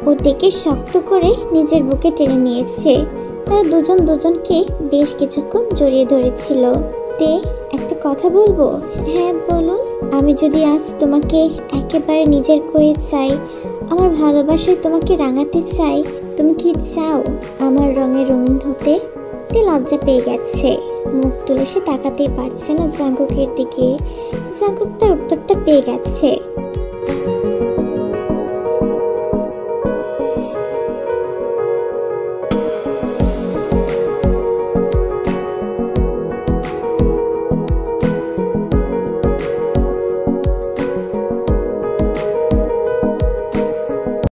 ও তেকে শক্ত করে নিজের বুকে টেনে নিয়েছে। তারা দুজন দুজনকে বেশ কিছুক্ষণ জড়িয়ে ধরেছিল। তে, একটা কথা বলবো? হ্যাঁ বলুন। আমি যদি আজ তোমাকে একেবারে নিজের করে চাই, আমার ভালোবাসায় তোমাকে রাঙাতে চাই, তুমি কি চাও আমার রঙে রঙিন হতে? তে লজ্জা পেয়ে গেছে, মুখ তুলে সে তাকাতেই পারছে না জাঙ্কুকের দিকে। জাঙ্কুক তার উত্তরটা পেয়ে গেছে।